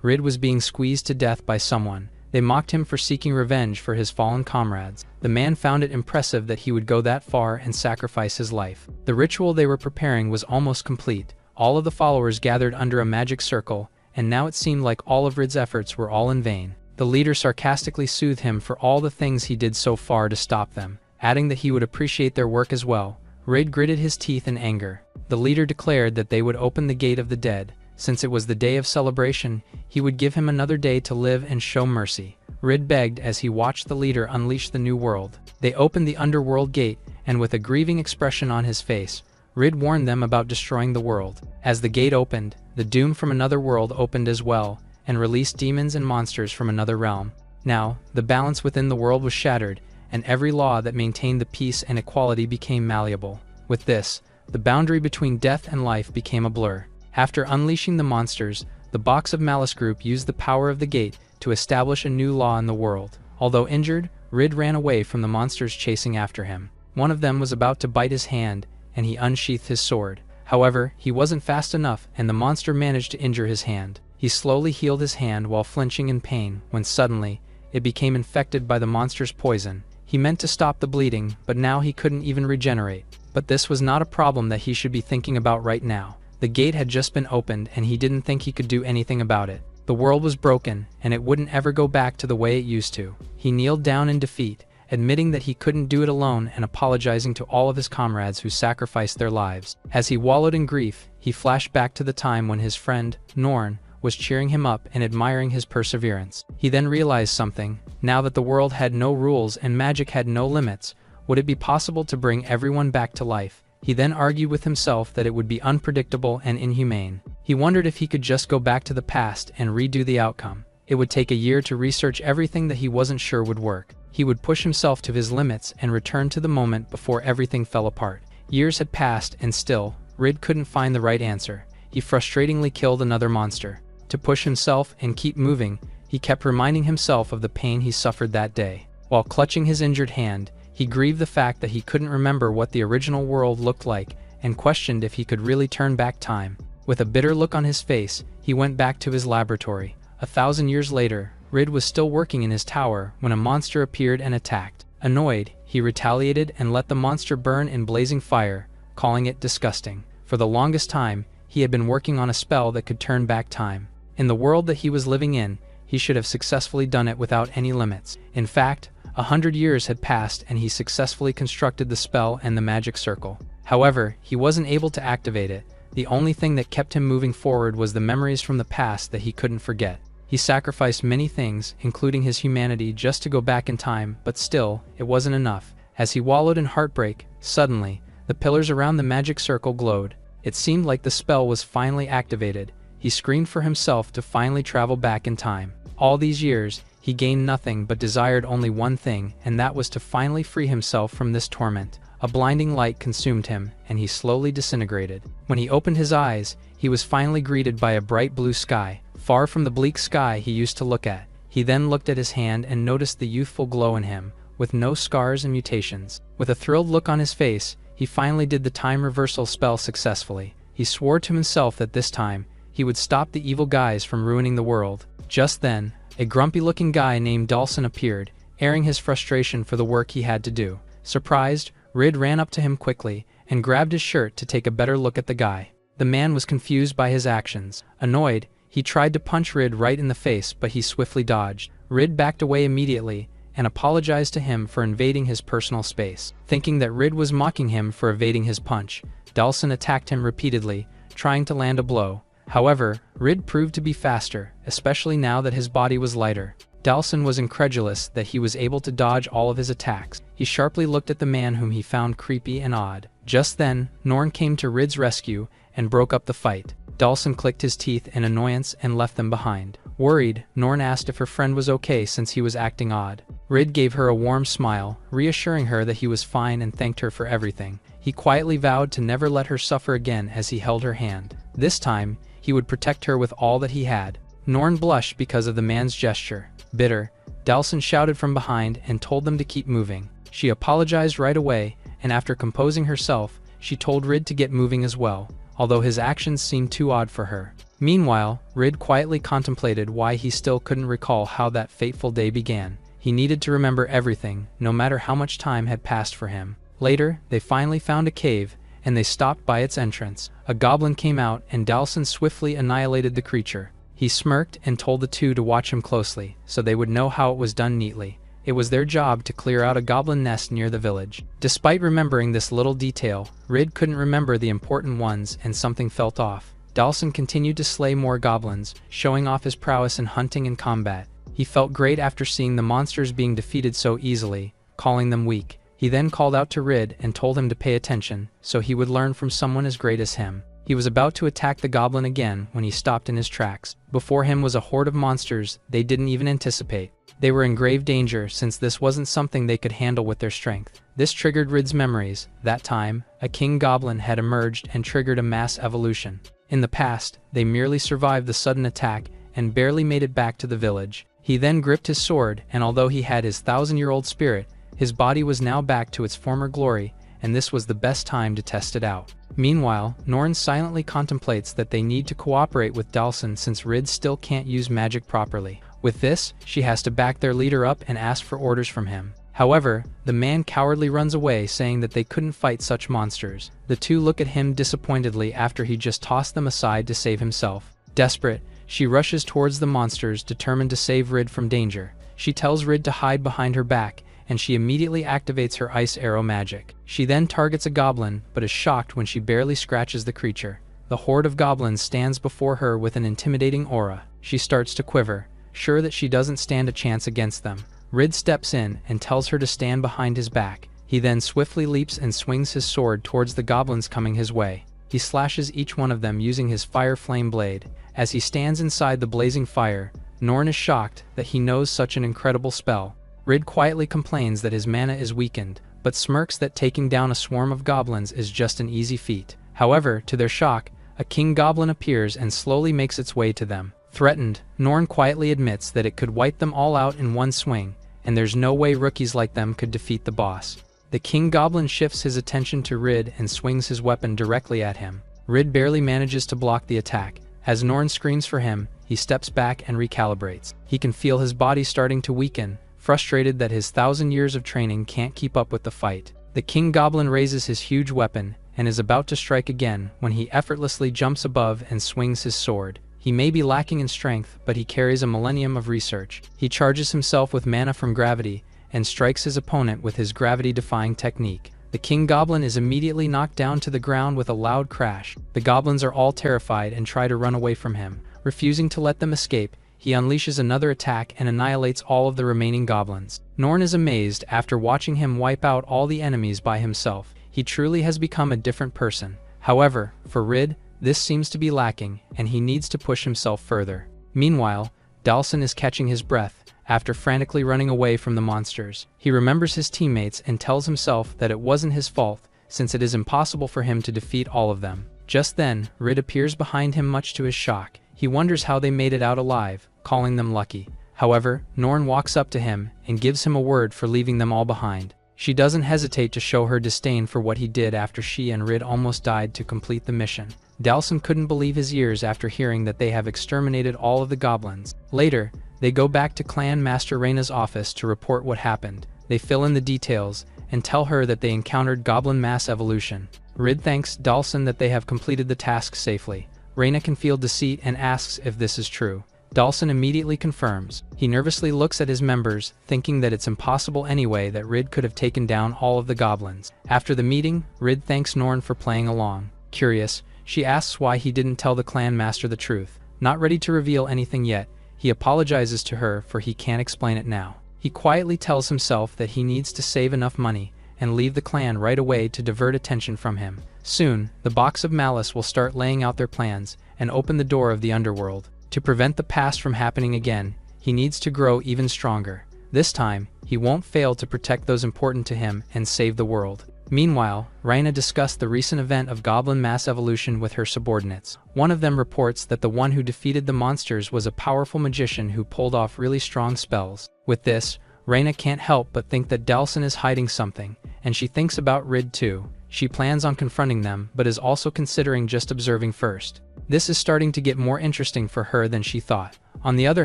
Rid was being squeezed to death by someone. They mocked him for seeking revenge for his fallen comrades. The man found it impressive that he would go that far and sacrifice his life. The ritual they were preparing was almost complete. All of the followers gathered under a magic circle, and now it seemed like all of Rid's efforts were all in vain. The leader sarcastically soothed him for all the things he did so far to stop them, adding that he would appreciate their work as well. Rid gritted his teeth in anger. The leader declared that they would open the gate of the dead. Since it was the day of celebration, he would give him another day to live and show mercy. Rid begged as he watched the leader unleash the new world. They opened the underworld gate, and with a grieving expression on his face, Rid warned them about destroying the world. As the gate opened, the doom from another world opened as well, and released demons and monsters from another realm. Now, the balance within the world was shattered, and every law that maintained the peace and equality became malleable. With this, the boundary between death and life became a blur. After unleashing the monsters, the Box of Malice group used the power of the gate to establish a new law in the world. Although injured, Rid ran away from the monsters chasing after him. One of them was about to bite his hand, and he unsheathed his sword. However, he wasn't fast enough, and the monster managed to injure his hand. He slowly healed his hand while flinching in pain, when suddenly, it became infected by the monster's poison. He meant to stop the bleeding, but now he couldn't even regenerate. But this was not a problem that he should be thinking about right now. The gate had just been opened, and he didn't think he could do anything about it. The world was broken, and it wouldn't ever go back to the way it used to. He kneeled down in defeat, admitting that he couldn't do it alone and apologizing to all of his comrades who sacrificed their lives. As he wallowed in grief, he flashed back to the time when his friend, Norn, was cheering him up and admiring his perseverance. He then realized something. Now that the world had no rules and magic had no limits, would it be possible to bring everyone back to life? He then argued with himself that it would be unpredictable and inhumane. He wondered if he could just go back to the past and redo the outcome. It would take a year to research everything that he wasn't sure would work. He would push himself to his limits and return to the moment before everything fell apart. Years had passed, and still, Rid couldn't find the right answer. He frustratingly killed another monster. To push himself and keep moving, he kept reminding himself of the pain he suffered that day. While clutching his injured hand, he grieved the fact that he couldn't remember what the original world looked like and questioned if he could really turn back time. With a bitter look on his face, he went back to his laboratory. 1,000 years later, Rid was still working in his tower when a monster appeared and attacked. Annoyed, he retaliated and let the monster burn in blazing fire, calling it disgusting. For the longest time, he had been working on a spell that could turn back time. In the world that he was living in, he should have successfully done it without any limits. In fact, 100 years had passed and he successfully constructed the spell and the magic circle. However, he wasn't able to activate it. The only thing that kept him moving forward was the memories from the past that he couldn't forget. He sacrificed many things, including his humanity, just to go back in time, but still, it wasn't enough. As he wallowed in heartbreak, suddenly, the pillars around the magic circle glowed. It seemed like the spell was finally activated. He screamed for himself to finally travel back in time. All these years, he gained nothing but desired only one thing, and that was to finally free himself from this torment. A blinding light consumed him, and he slowly disintegrated. When he opened his eyes, he was finally greeted by a bright blue sky, far from the bleak sky he used to look at. He then looked at his hand and noticed the youthful glow in him, with no scars and mutations. With a thrilled look on his face, he finally did the time reversal spell successfully. He swore to himself that this time, he would stop the evil guys from ruining the world. Just then, a grumpy-looking guy named Dawson appeared, airing his frustration for the work he had to do. Surprised, Rid ran up to him quickly and grabbed his shirt to take a better look at the guy. The man was confused by his actions. Annoyed, he tried to punch Rid right in the face, but he swiftly dodged. Rid backed away immediately and apologized to him for invading his personal space. Thinking that Rid was mocking him for evading his punch, Dawson attacked him repeatedly, trying to land a blow. However, Rid proved to be faster, especially now that his body was lighter. Dawson was incredulous that he was able to dodge all of his attacks. He sharply looked at the man whom he found creepy and odd. Just then, Norn came to Rid's rescue and broke up the fight. Dawson clicked his teeth in annoyance and left them behind. Worried, Norn asked if her friend was okay since he was acting odd. Rid gave her a warm smile, reassuring her that he was fine and thanked her for everything. He quietly vowed to never let her suffer again as he held her hand. This time, he would protect her with all that he had. Norn blushed because of the man's gesture. Bitter, Dawson shouted from behind and told them to keep moving. She apologized right away, and after composing herself, she told Rid to get moving as well, although his actions seemed too odd for her. Meanwhile, Rid quietly contemplated why he still couldn't recall how that fateful day began. He needed to remember everything, no matter how much time had passed for him. Later, they finally found a cave, and they stopped by its entrance. A goblin came out, and Dalson swiftly annihilated the creature. He smirked and told the two to watch him closely, so they would know how it was done neatly. It was their job to clear out a goblin nest near the village. Despite remembering this little detail, Rid couldn't remember the important ones, and something felt off. Dalson continued to slay more goblins, showing off his prowess in hunting and combat. He felt great after seeing the monsters being defeated so easily, calling them weak. He then called out to Rid and told him to pay attention, so he would learn from someone as great as him. He was about to attack the goblin again when he stopped in his tracks. Before him was a horde of monsters they didn't even anticipate. They were in grave danger since this wasn't something they could handle with their strength. This triggered Rid's memories. That time, a king goblin had emerged and triggered a mass evolution. In the past, they merely survived the sudden attack and barely made it back to the village. He then gripped his sword, and although he had his 1,000-year-old spirit, his body was now back to its former glory, and this was the best time to test it out. Meanwhile, Norn silently contemplates that they need to cooperate with Dalson since Rid still can't use magic properly. With this, she has to back their leader up and ask for orders from him. However, the man cowardly runs away, saying that they couldn't fight such monsters. The two look at him disappointedly after he just tossed them aside to save himself. Desperate, she rushes towards the monsters, determined to save Rid from danger. She tells Rid to hide behind her back, and she immediately activates her ice arrow magic. She then targets a goblin, but is shocked when she barely scratches the creature. The horde of goblins stands before her with an intimidating aura. She starts to quiver, sure that she doesn't stand a chance against them. Rid steps in and tells her to stand behind his back. He then swiftly leaps and swings his sword towards the goblins coming his way. He slashes each one of them using his fire flame blade. As he stands inside the blazing fire, Norn is shocked that he knows such an incredible spell. Rid quietly complains that his mana is weakened, but smirks that taking down a swarm of goblins is just an easy feat. However, to their shock, a king goblin appears and slowly makes its way to them. Threatened, Norn quietly admits that it could wipe them all out in one swing, and there's no way rookies like them could defeat the boss. The king goblin shifts his attention to Rid and swings his weapon directly at him. Rid barely manages to block the attack. As Norn screams for him, he steps back and recalibrates. He can feel his body starting to weaken, frustrated that his 1,000 years of training can't keep up with the fight. The king goblin raises his huge weapon and is about to strike again when he effortlessly jumps above and swings his sword. He may be lacking in strength, but he carries a millennium of research. He charges himself with mana from gravity and strikes his opponent with his gravity-defying technique. The king goblin is immediately knocked down to the ground with a loud crash. The goblins are all terrified and try to run away from him. Refusing to let them escape, he unleashes another attack and annihilates all of the remaining goblins. Norn is amazed after watching him wipe out all the enemies by himself. He truly has become a different person. However, for Rid, this seems to be lacking, and he needs to push himself further. Meanwhile, Dalson is catching his breath after frantically running away from the monsters. He remembers his teammates and tells himself that it wasn't his fault, since it is impossible for him to defeat all of them. Just then, Rid appears behind him, much to his shock. He wonders how they made it out alive, calling them lucky. However, Norn walks up to him and gives him a word for leaving them all behind. She doesn't hesitate to show her disdain for what he did after she and Rid almost died to complete the mission. Dalson couldn't believe his ears after hearing that they have exterminated all of the goblins. Later, they go back to Clan Master Reina's office to report what happened. They fill in the details and tell her that they encountered goblin mass evolution. Rid thanks Dalson that they have completed the task safely. Reina can feel deceit and asks if this is true. Dalson immediately confirms. He nervously looks at his members, thinking that it's impossible anyway that Rid could have taken down all of the goblins. After the meeting, Rid thanks Norn for playing along. Curious, she asks why he didn't tell the clan master the truth. Not ready to reveal anything yet, he apologizes to her for he can't explain it now. He quietly tells himself that he needs to save enough money and leave the clan right away to divert attention from him. Soon, the Box of Malice will start laying out their plans and open the door of the underworld. To prevent the past from happening again, he needs to grow even stronger. This time, he won't fail to protect those important to him and save the world. Meanwhile, Reina discussed the recent event of goblin mass evolution with her subordinates. One of them reports that the one who defeated the monsters was a powerful magician who pulled off really strong spells. With this, Reina can't help but think that Dalson is hiding something, and she thinks about Rid too. She plans on confronting them, but is also considering just observing first. This is starting to get more interesting for her than she thought. On the other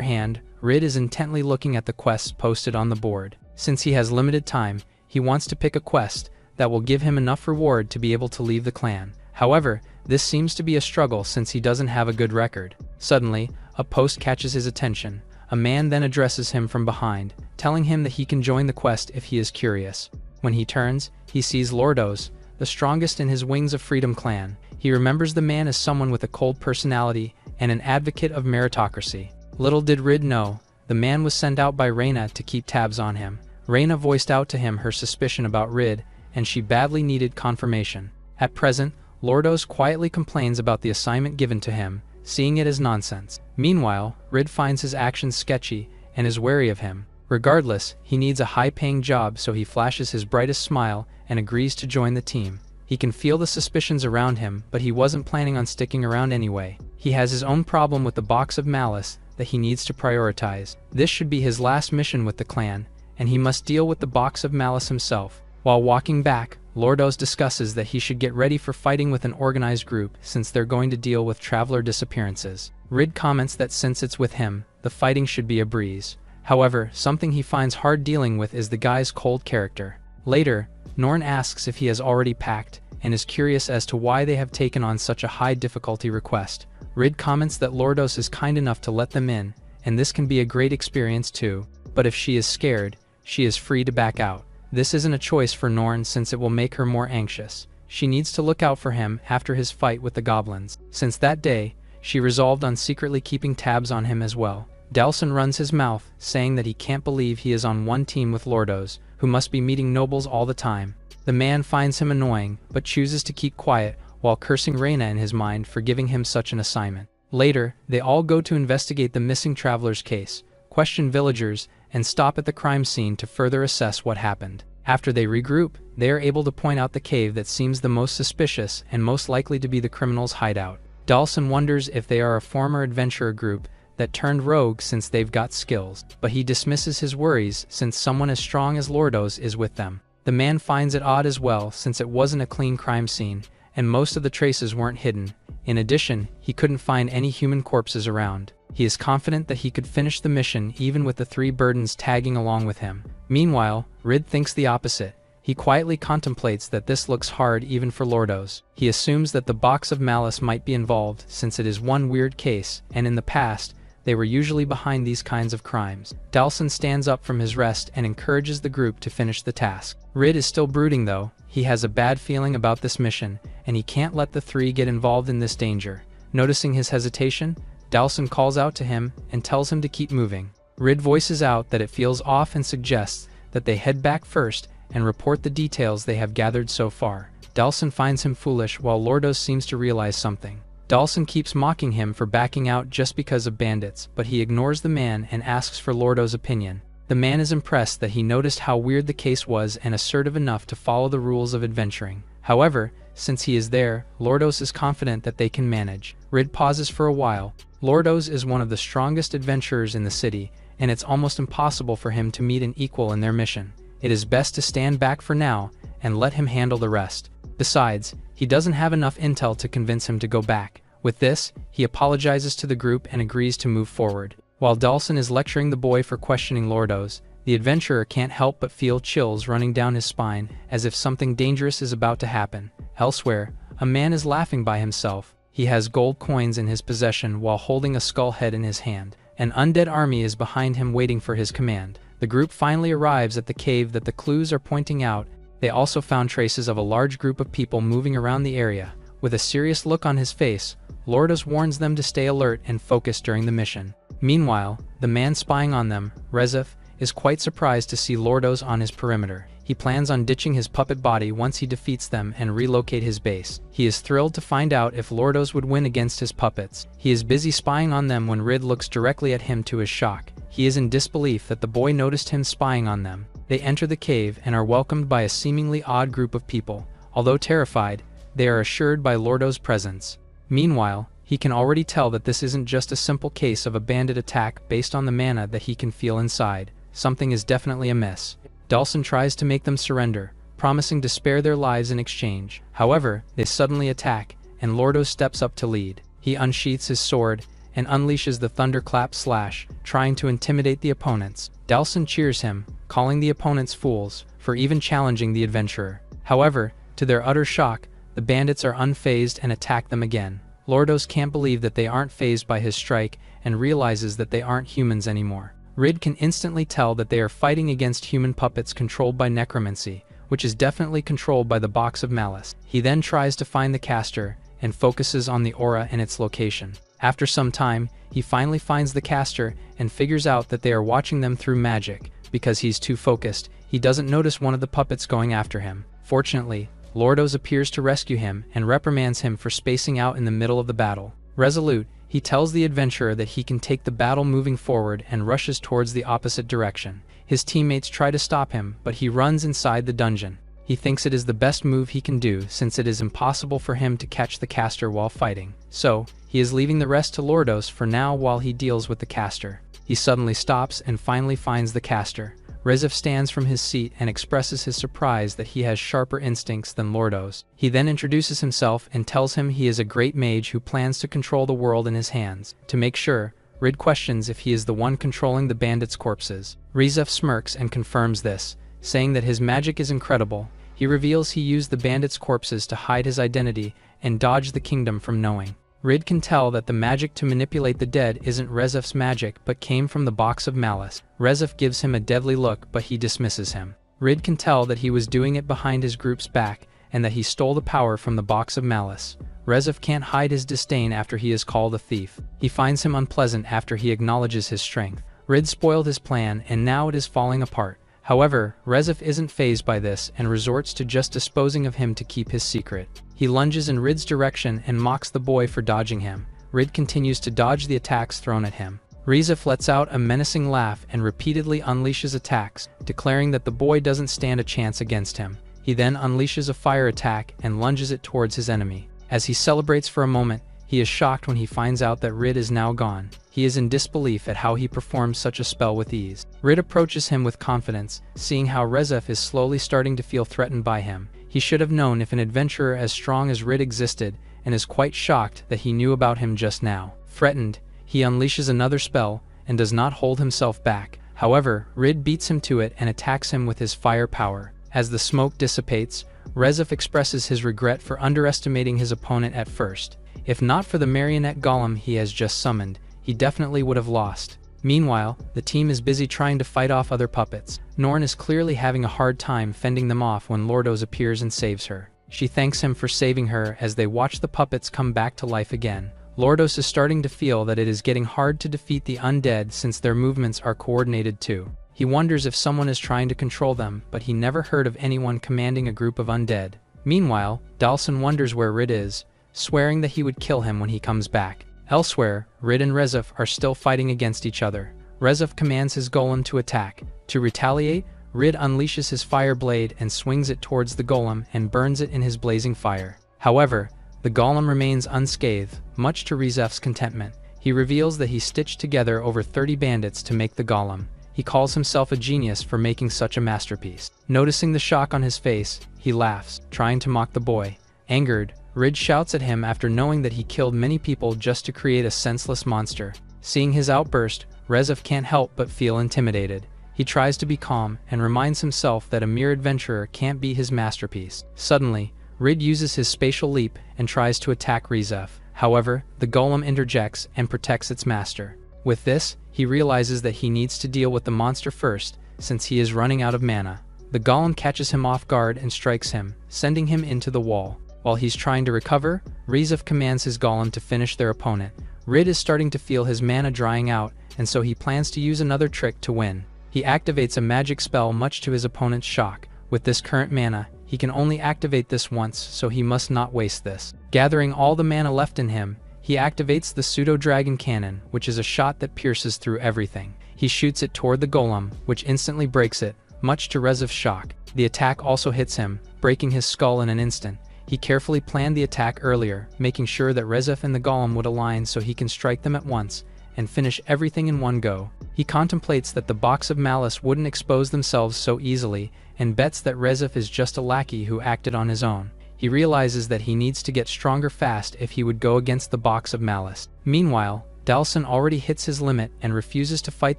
hand, Rid is intently looking at the quests posted on the board. Since he has limited time, he wants to pick a quest that will give him enough reward to be able to leave the clan. However, this seems to be a struggle since he doesn't have a good record. Suddenly, a post catches his attention. A man then addresses him from behind, telling him that he can join the quest if he is curious. When he turns, he sees Lordos, the strongest in his Wings of Freedom clan. He remembers the man as someone with a cold personality and an advocate of meritocracy. Little did Rid know, the man was sent out by Reina to keep tabs on him. Reina voiced out to him her suspicion about Rid, and she badly needed confirmation. At present, Lordos quietly complains about the assignment given to him, seeing it as nonsense. Meanwhile, Rid finds his actions sketchy and is wary of him. Regardless, he needs a high-paying job, so he flashes his brightest smile and agrees to join the team. He can feel the suspicions around him, but he wasn't planning on sticking around anyway. He has his own problem with the Box of Malice that he needs to prioritize. This should be his last mission with the clan, and he must deal with the Box of Malice himself. While walking back, Lordos discusses that he should get ready for fighting with an organized group since they're going to deal with traveler disappearances. Rid comments that since it's with him, the fighting should be a breeze. However, something he finds hard dealing with is the guy's cold character. Later, Norn asks if he has already packed, and is curious as to why they have taken on such a high difficulty request. Rid comments that Lordos is kind enough to let them in, and this can be a great experience too, but if she is scared, she is free to back out. This isn't a choice for Norn since it will make her more anxious. She needs to look out for him after his fight with the goblins. Since that day, she resolved on secretly keeping tabs on him as well. Dalson runs his mouth, saying that he can't believe he is on one team with Lordos, who must be meeting nobles all the time. The man finds him annoying, but chooses to keep quiet, while cursing Reina in his mind for giving him such an assignment. Later, they all go to investigate the missing traveler's case, question villagers, and stop at the crime scene to further assess what happened. After they regroup, they are able to point out the cave that seems the most suspicious and most likely to be the criminal's hideout. Dalson wonders if they are a former adventurer group that turned rogue since they've got skills, but he dismisses his worries since someone as strong as Lordos is with them. The man finds it odd as well since it wasn't a clean crime scene, and most of the traces weren't hidden. In addition, he couldn't find any human corpses around. He is confident that he could finish the mission even with the 3 burdens tagging along with him. Meanwhile, Rid thinks the opposite. He quietly contemplates that this looks hard even for Lordos. He assumes that the Box of Malice might be involved since it is one weird case, and in the past, they were usually behind these kinds of crimes. Dalson stands up from his rest and encourages the group to finish the task. Rid is still brooding though. He has a bad feeling about this mission, and he can't let the 3 get involved in this danger. Noticing his hesitation, Dalson calls out to him and tells him to keep moving. Rid voices out that it feels off and suggests that they head back first and report the details they have gathered so far. Dalson finds him foolish while Lordos seems to realize something. Dalson keeps mocking him for backing out just because of bandits, but he ignores the man and asks for Lordos' opinion. The man is impressed that he noticed how weird the case was and assertive enough to follow the rules of adventuring. However, since he is there, Lordos is confident that they can manage. Rid pauses for a while. Lordos is one of the strongest adventurers in the city, and it's almost impossible for him to meet an equal in their mission. It is best to stand back for now and let him handle the rest. Besides, he doesn't have enough intel to convince him to go back. With this, he apologizes to the group and agrees to move forward. While Dalson is lecturing the boy for questioning Lordos, the adventurer can't help but feel chills running down his spine as if something dangerous is about to happen. Elsewhere, a man is laughing by himself. He has gold coins in his possession while holding a skull head in his hand. An undead army is behind him waiting for his command. The group finally arrives at the cave that the clues are pointing out. They also found traces of a large group of people moving around the area. With a serious look on his face, Lordos warns them to stay alert and focus during the mission. Meanwhile, the man spying on them, Rezif, is quite surprised to see Lordos on his perimeter. He plans on ditching his puppet body once he defeats them and relocate his base. He is thrilled to find out if Lordos would win against his puppets. He is busy spying on them when Rid looks directly at him to his shock. He is in disbelief that the boy noticed him spying on them. They enter the cave and are welcomed by a seemingly odd group of people. Although terrified, they are assured by Lordos' presence. Meanwhile, he can already tell that this isn't just a simple case of a bandit attack based on the mana that he can feel inside. Something is definitely amiss. Dalson tries to make them surrender, promising to spare their lives in exchange. However, they suddenly attack, and Lordos steps up to lead. He unsheaths his sword and unleashes the thunderclap slash, trying to intimidate the opponents. Dalson cheers him, calling the opponents fools for even challenging the adventurer. However, to their utter shock, the bandits are unfazed and attack them again. Lordos can't believe that they aren't fazed by his strike and realizes that they aren't humans anymore. Rid can instantly tell that they are fighting against human puppets controlled by necromancy, which is definitely controlled by the Box of Malice. He then tries to find the caster and focuses on the aura and its location. After some time, he finally finds the caster and figures out that they are watching them through magic. Because he's too focused, he doesn't notice one of the puppets going after him. Fortunately, Lordos appears to rescue him and reprimands him for spacing out in the middle of the battle. Resolute, he tells the adventurer that he can take the battle moving forward and rushes towards the opposite direction. His teammates try to stop him, but he runs inside the dungeon. He thinks it is the best move he can do since it is impossible for him to catch the caster while fighting. So, he is leaving the rest to Lordos for now while he deals with the caster. He suddenly stops and finally finds the caster. Rezif stands from his seat and expresses his surprise that he has sharper instincts than Lordos. He then introduces himself and tells him he is a great mage who plans to control the world in his hands. To make sure, Rid questions if he is the one controlling the bandits' corpses. Rezif smirks and confirms this, saying that his magic is incredible. He reveals he used the bandits' corpses to hide his identity and dodge the kingdom from knowing. Rid can tell that the magic to manipulate the dead isn't Rezif's magic but came from the Box of Malice. Rezif gives him a deadly look but he dismisses him. Rid can tell that he was doing it behind his group's back and that he stole the power from the Box of Malice. Rezif can't hide his disdain after he is called a thief. He finds him unpleasant after he acknowledges his strength. Rid spoiled his plan and now it is falling apart. However, Rezif isn't fazed by this and resorts to just disposing of him to keep his secret. He lunges in Rid's direction and mocks the boy for dodging him. Rid continues to dodge the attacks thrown at him. Rezif lets out a menacing laugh and repeatedly unleashes attacks, declaring that the boy doesn't stand a chance against him. He then unleashes a fire attack and lunges it towards his enemy. As he celebrates for a moment, he is shocked when he finds out that Rid is now gone. He is in disbelief at how he performs such a spell with ease. Rid approaches him with confidence, seeing how Rezif is slowly starting to feel threatened by him. He should have known if an adventurer as strong as Rid existed, and is quite shocked that he knew about him just now. Threatened, he unleashes another spell, and does not hold himself back. However, Rid beats him to it and attacks him with his fire power. As the smoke dissipates, Rezif expresses his regret for underestimating his opponent at first. If not for the marionette golem he has just summoned, he definitely would have lost. Meanwhile, the team is busy trying to fight off other puppets. Norn is clearly having a hard time fending them off when Lordos appears and saves her. She thanks him for saving her as they watch the puppets come back to life again. Lordos is starting to feel that it is getting hard to defeat the undead since their movements are coordinated too. He wonders if someone is trying to control them, but he never heard of anyone commanding a group of undead. Meanwhile, Dalson wonders where Rid is, swearing that he would kill him when he comes back. Elsewhere, Rid and Rezif are still fighting against each other. Rezif commands his golem to attack. To retaliate, Rid unleashes his fire blade and swings it towards the golem and burns it in his blazing fire. However, the golem remains unscathed, much to Rezif's contentment. He reveals that he stitched together over 30 bandits to make the golem. He calls himself a genius for making such a masterpiece. Noticing the shock on his face, he laughs, trying to mock the boy. Angered, Rid shouts at him after knowing that he killed many people just to create a senseless monster. Seeing his outburst, Rezif can't help but feel intimidated. He tries to be calm and reminds himself that a mere adventurer can't be his masterpiece. Suddenly, Rid uses his spatial leap and tries to attack Rezif. However, the golem interjects and protects its master. With this, he realizes that he needs to deal with the monster first, since he is running out of mana. The golem catches him off guard and strikes him, sending him into the wall. While he's trying to recover, Rezif commands his golem to finish their opponent. Rid is starting to feel his mana drying out, and so he plans to use another trick to win. He activates a magic spell much to his opponent's shock. With this current mana, he can only activate this once, so he must not waste this. Gathering all the mana left in him, he activates the pseudo-dragon cannon, which is a shot that pierces through everything. He shoots it toward the golem, which instantly breaks it, much to Rezif's shock. The attack also hits him, breaking his skull in an instant. He carefully planned the attack earlier, making sure that Rezif and the golem would align so he can strike them at once and finish everything in one go. He contemplates that the Box of Malice wouldn't expose themselves so easily and bets that Rezif is just a lackey who acted on his own. He realizes that he needs to get stronger fast if he would go against the box of malice. Meanwhile, Dalsin already hits his limit and refuses to fight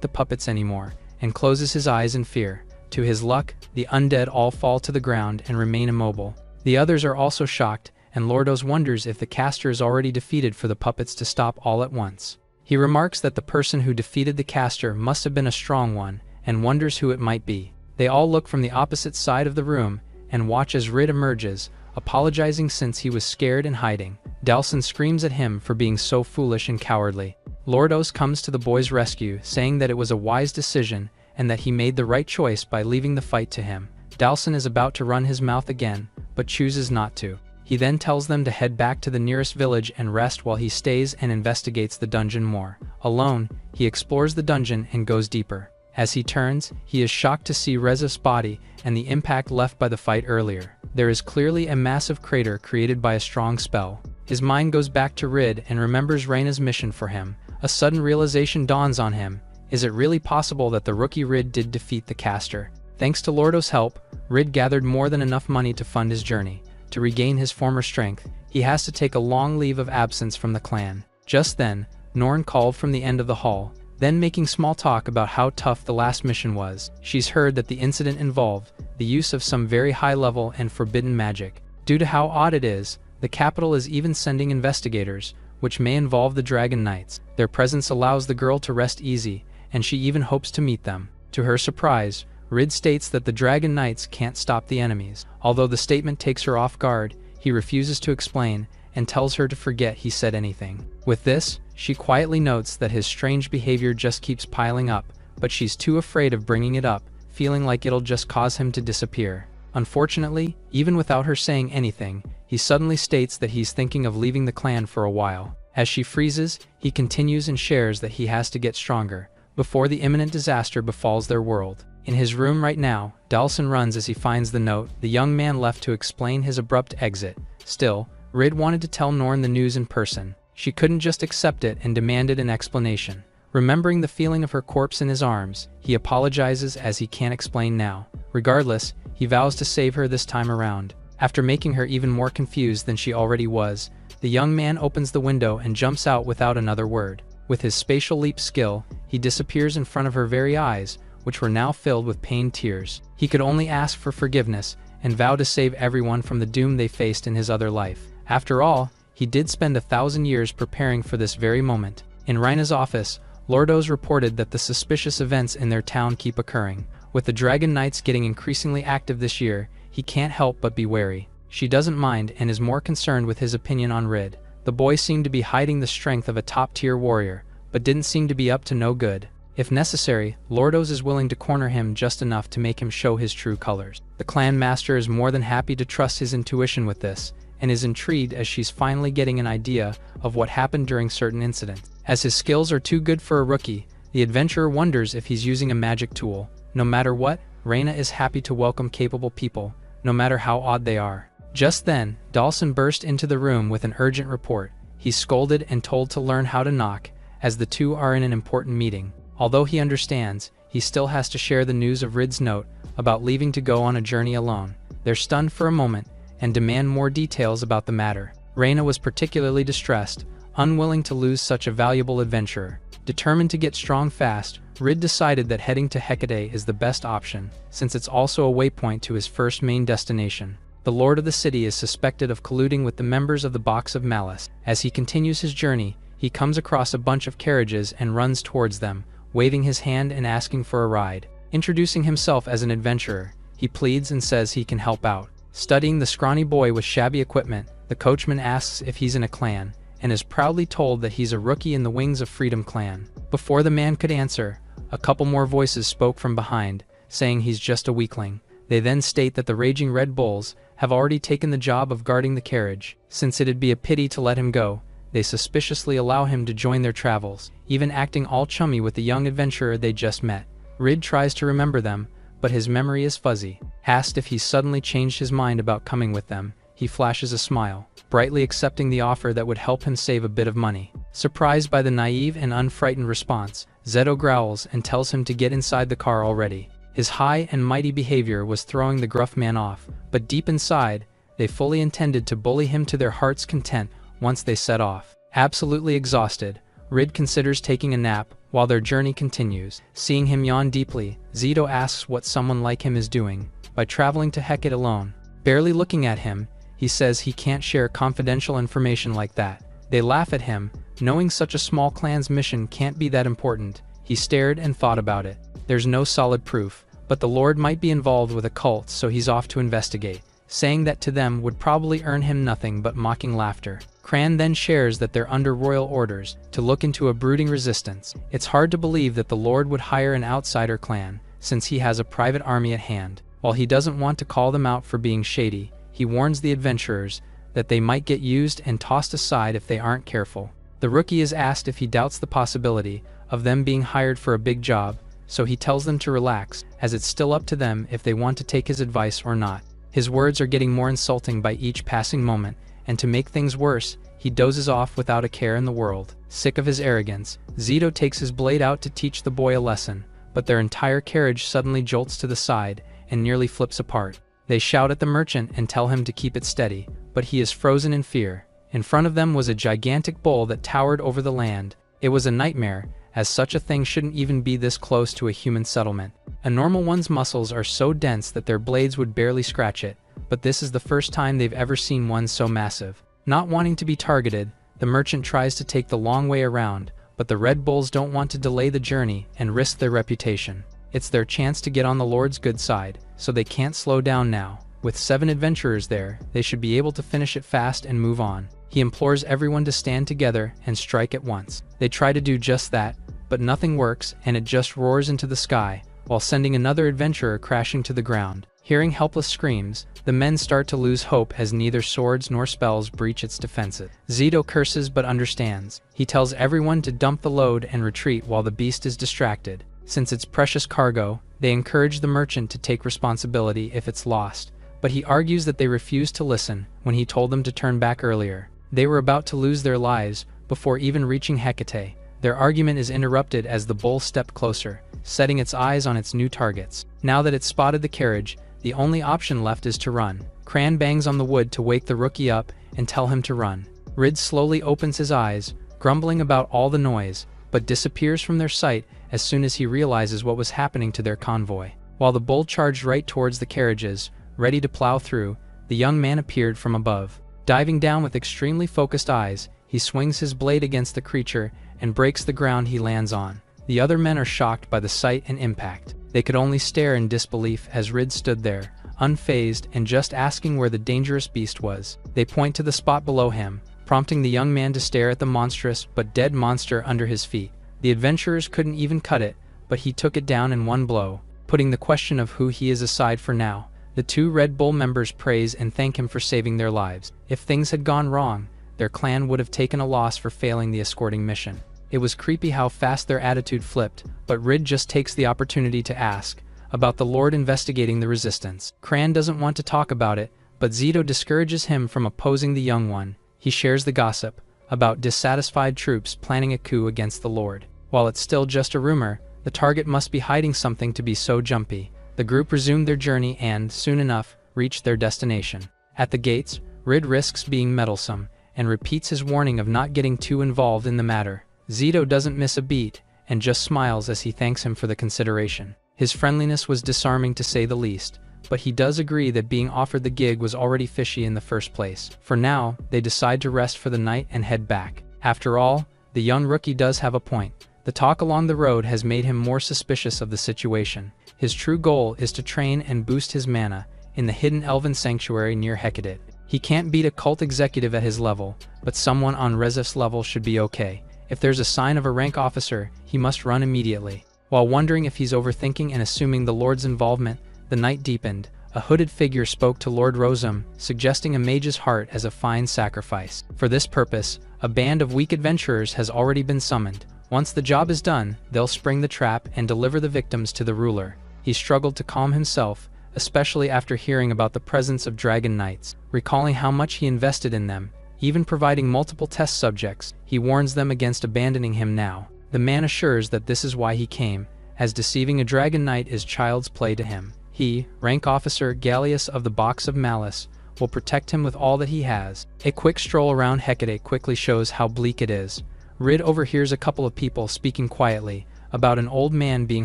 the puppets anymore, and closes his eyes in fear. To his luck, the undead all fall to the ground and remain immobile. The others are also shocked, and Lordos wonders if the caster is already defeated for the puppets to stop all at once. He remarks that the person who defeated the caster must have been a strong one, and wonders who it might be. They all look from the opposite side of the room, and watch as Rid emerges, apologizing since he was scared and hiding. Dalsin screams at him for being so foolish and cowardly. Lordos comes to the boy's rescue, saying that it was a wise decision, and that he made the right choice by leaving the fight to him. Dalsin is about to run his mouth again, but chooses not to. He then tells them to head back to the nearest village and rest while he stays and investigates the dungeon more. Alone, he explores the dungeon and goes deeper. As he turns, he is shocked to see Rezif's body and the impact left by the fight earlier. There is clearly a massive crater created by a strong spell. His mind goes back to Rid and remembers Reyna's mission for him. A sudden realization dawns on him. Is it really possible that the rookie Rid did defeat the caster? Thanks to Lordo's help, Rid gathered more than enough money to fund his journey. To regain his former strength, he has to take a long leave of absence from the clan. Just then, Norn called from the end of the hall, then making small talk about how tough the last mission was. She's heard that the incident involved the use of some very high-level and forbidden magic. Due to how odd it is, the capital is even sending investigators, which may involve the Dragon Knights. Their presence allows the girl to rest easy, and she even hopes to meet them. To her surprise, Rid states that the Dragon Knights can't stop the enemies. Although the statement takes her off guard, he refuses to explain and tells her to forget he said anything. With this, she quietly notes that his strange behavior just keeps piling up, but she's too afraid of bringing it up, feeling like it'll just cause him to disappear. Unfortunately, even without her saying anything, he suddenly states that he's thinking of leaving the clan for a while. As she freezes, he continues and shares that he has to get stronger before the imminent disaster befalls their world. In his room right now, Dalsin runs as he finds the note the young man left to explain his abrupt exit. Still, Rid wanted to tell Norn the news in person. She couldn't just accept it and demanded an explanation. Remembering the feeling of her corpse in his arms, he apologizes as he can't explain now. Regardless, he vows to save her this time around. After making her even more confused than she already was, the young man opens the window and jumps out without another word. With his spatial leap skill, he disappears in front of her very eyes, which were now filled with pained tears. He could only ask for forgiveness and vow to save everyone from the doom they faced in his other life. After all, he did spend 1,000 years preparing for this very moment. In Reyna's office, Lordos reported that the suspicious events in their town keep occurring. With the Dragon Knights getting increasingly active this year, he can't help but be wary. She doesn't mind and is more concerned with his opinion on Rid. The boy seemed to be hiding the strength of a top-tier warrior, but didn't seem to be up to no good. If necessary, Lordos is willing to corner him just enough to make him show his true colors. The clan master is more than happy to trust his intuition with this, and is intrigued as she's finally getting an idea of what happened during certain incidents. As his skills are too good for a rookie, the adventurer wonders if he's using a magic tool. No matter what, Reyna is happy to welcome capable people, no matter how odd they are. Just then, Dalsin burst into the room with an urgent report. He's scolded and told to learn how to knock, as the two are in an important meeting. Although he understands, he still has to share the news of Rid's note about leaving to go on a journey alone. They're stunned for a moment and demand more details about the matter. Reyna was particularly distressed, unwilling to lose such a valuable adventurer. Determined to get strong fast, Rid decided that heading to Hecate is the best option, since it's also a waypoint to his first main destination. The lord of the city is suspected of colluding with the members of the Box of Malice. As he continues his journey, he comes across a bunch of carriages and runs towards them, waving his hand and asking for a ride. Introducing himself as an adventurer, he pleads and says he can help out. Studying the scrawny boy with shabby equipment, the coachman asks if he's in a clan, and is proudly told that he's a rookie in the Wings of Freedom clan. Before the man could answer, a couple more voices spoke from behind, saying he's just a weakling. They then state that the Raging Red Bulls have already taken the job of guarding the carriage. Since it'd be a pity to let him go, they suspiciously allow him to join their travels, even acting all chummy with the young adventurer they just met. Rid tries to remember them, but his memory is fuzzy. Asked if he's suddenly changed his mind about coming with them, he flashes a smile, brightly accepting the offer that would help him save a bit of money. Surprised by the naive and unfrightened response, Zeto growls and tells him to get inside the car already. His high and mighty behavior was throwing the gruff man off, but deep inside, They fully intended to bully him to their heart's content once they set off. Absolutely exhausted, Rid considers taking a nap while their journey continues. Seeing him yawn deeply, Zito asks what someone like him is doing by traveling to Hecate alone. Barely looking at him, he says he can't share confidential information like that. They laugh at him, knowing such a small clan's mission can't be that important. He stared and thought about it. There's no solid proof, but the Lord might be involved with a cult, so he's off to investigate. Saying that to them would probably earn him nothing but mocking laughter. Cran then shares that they're under royal orders to look into a brooding resistance. It's hard to believe that the Lord would hire an outsider clan, since he has a private army at hand. While he doesn't want to call them out for being shady, he warns the adventurers that they might get used and tossed aside if they aren't careful. The rookie is asked if he doubts the possibility of them being hired for a big job, so he tells them to relax, as it's still up to them if they want to take his advice or not. His words are getting more insulting by each passing moment, and to make things worse, he dozes off without a care in the world. Sick of his arrogance, Zito takes his blade out to teach the boy a lesson, but their entire carriage suddenly jolts to the side and nearly flips apart. They shout at the merchant and tell him to keep it steady, but he is frozen in fear. In front of them was a gigantic bull that towered over the land. It was a nightmare, as such a thing shouldn't even be this close to a human settlement. A normal one's muscles are so dense that their blades would barely scratch it, but this is the first time they've ever seen one so massive. Not wanting to be targeted, the merchant tries to take the long way around, but the Red Bulls don't want to delay the journey and risk their reputation. It's their chance to get on the Lord's good side, so they can't slow down now. With 7 adventurers there, they should be able to finish it fast and move on. He implores everyone to stand together and strike at once. They try to do just that, but nothing works and it just roars into the sky, while sending another adventurer crashing to the ground. Hearing helpless screams, the men start to lose hope as neither swords nor spells breach its defenses. Zito curses but understands. He tells everyone to dump the load and retreat while the beast is distracted. Since it's precious cargo, they encourage the merchant to take responsibility if it's lost, but he argues that they refused to listen when he told them to turn back earlier. They were about to lose their lives before even reaching Hecate. Their argument is interrupted as the bull stepped closer, setting its eyes on its new targets. Now that it's spotted the carriage, the only option left is to run. Cran bangs on the wood to wake the rookie up and tell him to run. Rid slowly opens his eyes, grumbling about all the noise, but disappears from their sight as soon as he realizes what was happening to their convoy. While the bull charged right towards the carriages, ready to plow through, the young man appeared from above. Diving down with extremely focused eyes, he swings his blade against the creature and breaks the ground he lands on. The other men are shocked by the sight and impact. They could only stare in disbelief as Rid stood there, unfazed and just asking where the dangerous beast was. They point to the spot below him, prompting the young man to stare at the monstrous but dead monster under his feet. The adventurers couldn't even cut it, but he took it down in one blow. Putting the question of who he is aside for now, the 2 Red Bull members praise and thank him for saving their lives. If things had gone wrong, their clan would have taken a loss for failing the escorting mission. It was creepy how fast their attitude flipped, but Rid just takes the opportunity to ask about the Lord investigating the resistance. Cran doesn't want to talk about it, but Zito discourages him from opposing the young one. He shares the gossip about dissatisfied troops planning a coup against the Lord. While it's still just a rumor, the target must be hiding something to be so jumpy. The group resumed their journey and, soon enough, reached their destination. At the gates, Rid risks being meddlesome and repeats his warning of not getting too involved in the matter. Zito doesn't miss a beat and just smiles as he thanks him for the consideration. His friendliness was disarming to say the least, but he does agree that being offered the gig was already fishy in the first place. For now, they decide to rest for the night and head back. After all, the young rookie does have a point. The talk along the road has made him more suspicious of the situation. His true goal is to train and boost his mana in the hidden elven sanctuary near Hecate. He can't beat a cult executive at his level, but someone on Rezif's level should be okay. If there's a sign of a rank officer, he must run immediately. While wondering if he's overthinking and assuming the Lord's involvement, the night deepened. A hooded figure spoke to Lord Rosum, suggesting a mage's heart as a fine sacrifice. For this purpose, a band of weak adventurers has already been summoned. Once the job is done, they'll spring the trap and deliver the victims to the ruler. He struggled to calm himself, especially after hearing about the presence of dragon knights. Recalling how much he invested in them, even providing multiple test subjects, he warns them against abandoning him now. The man assures that this is why he came, as deceiving a dragon knight is child's play to him. He, rank officer Gallius of the Box of Malice, will protect him with all that he has. A quick stroll around Hecate quickly shows how bleak it is. Rid overhears a couple of people speaking quietly about an old man being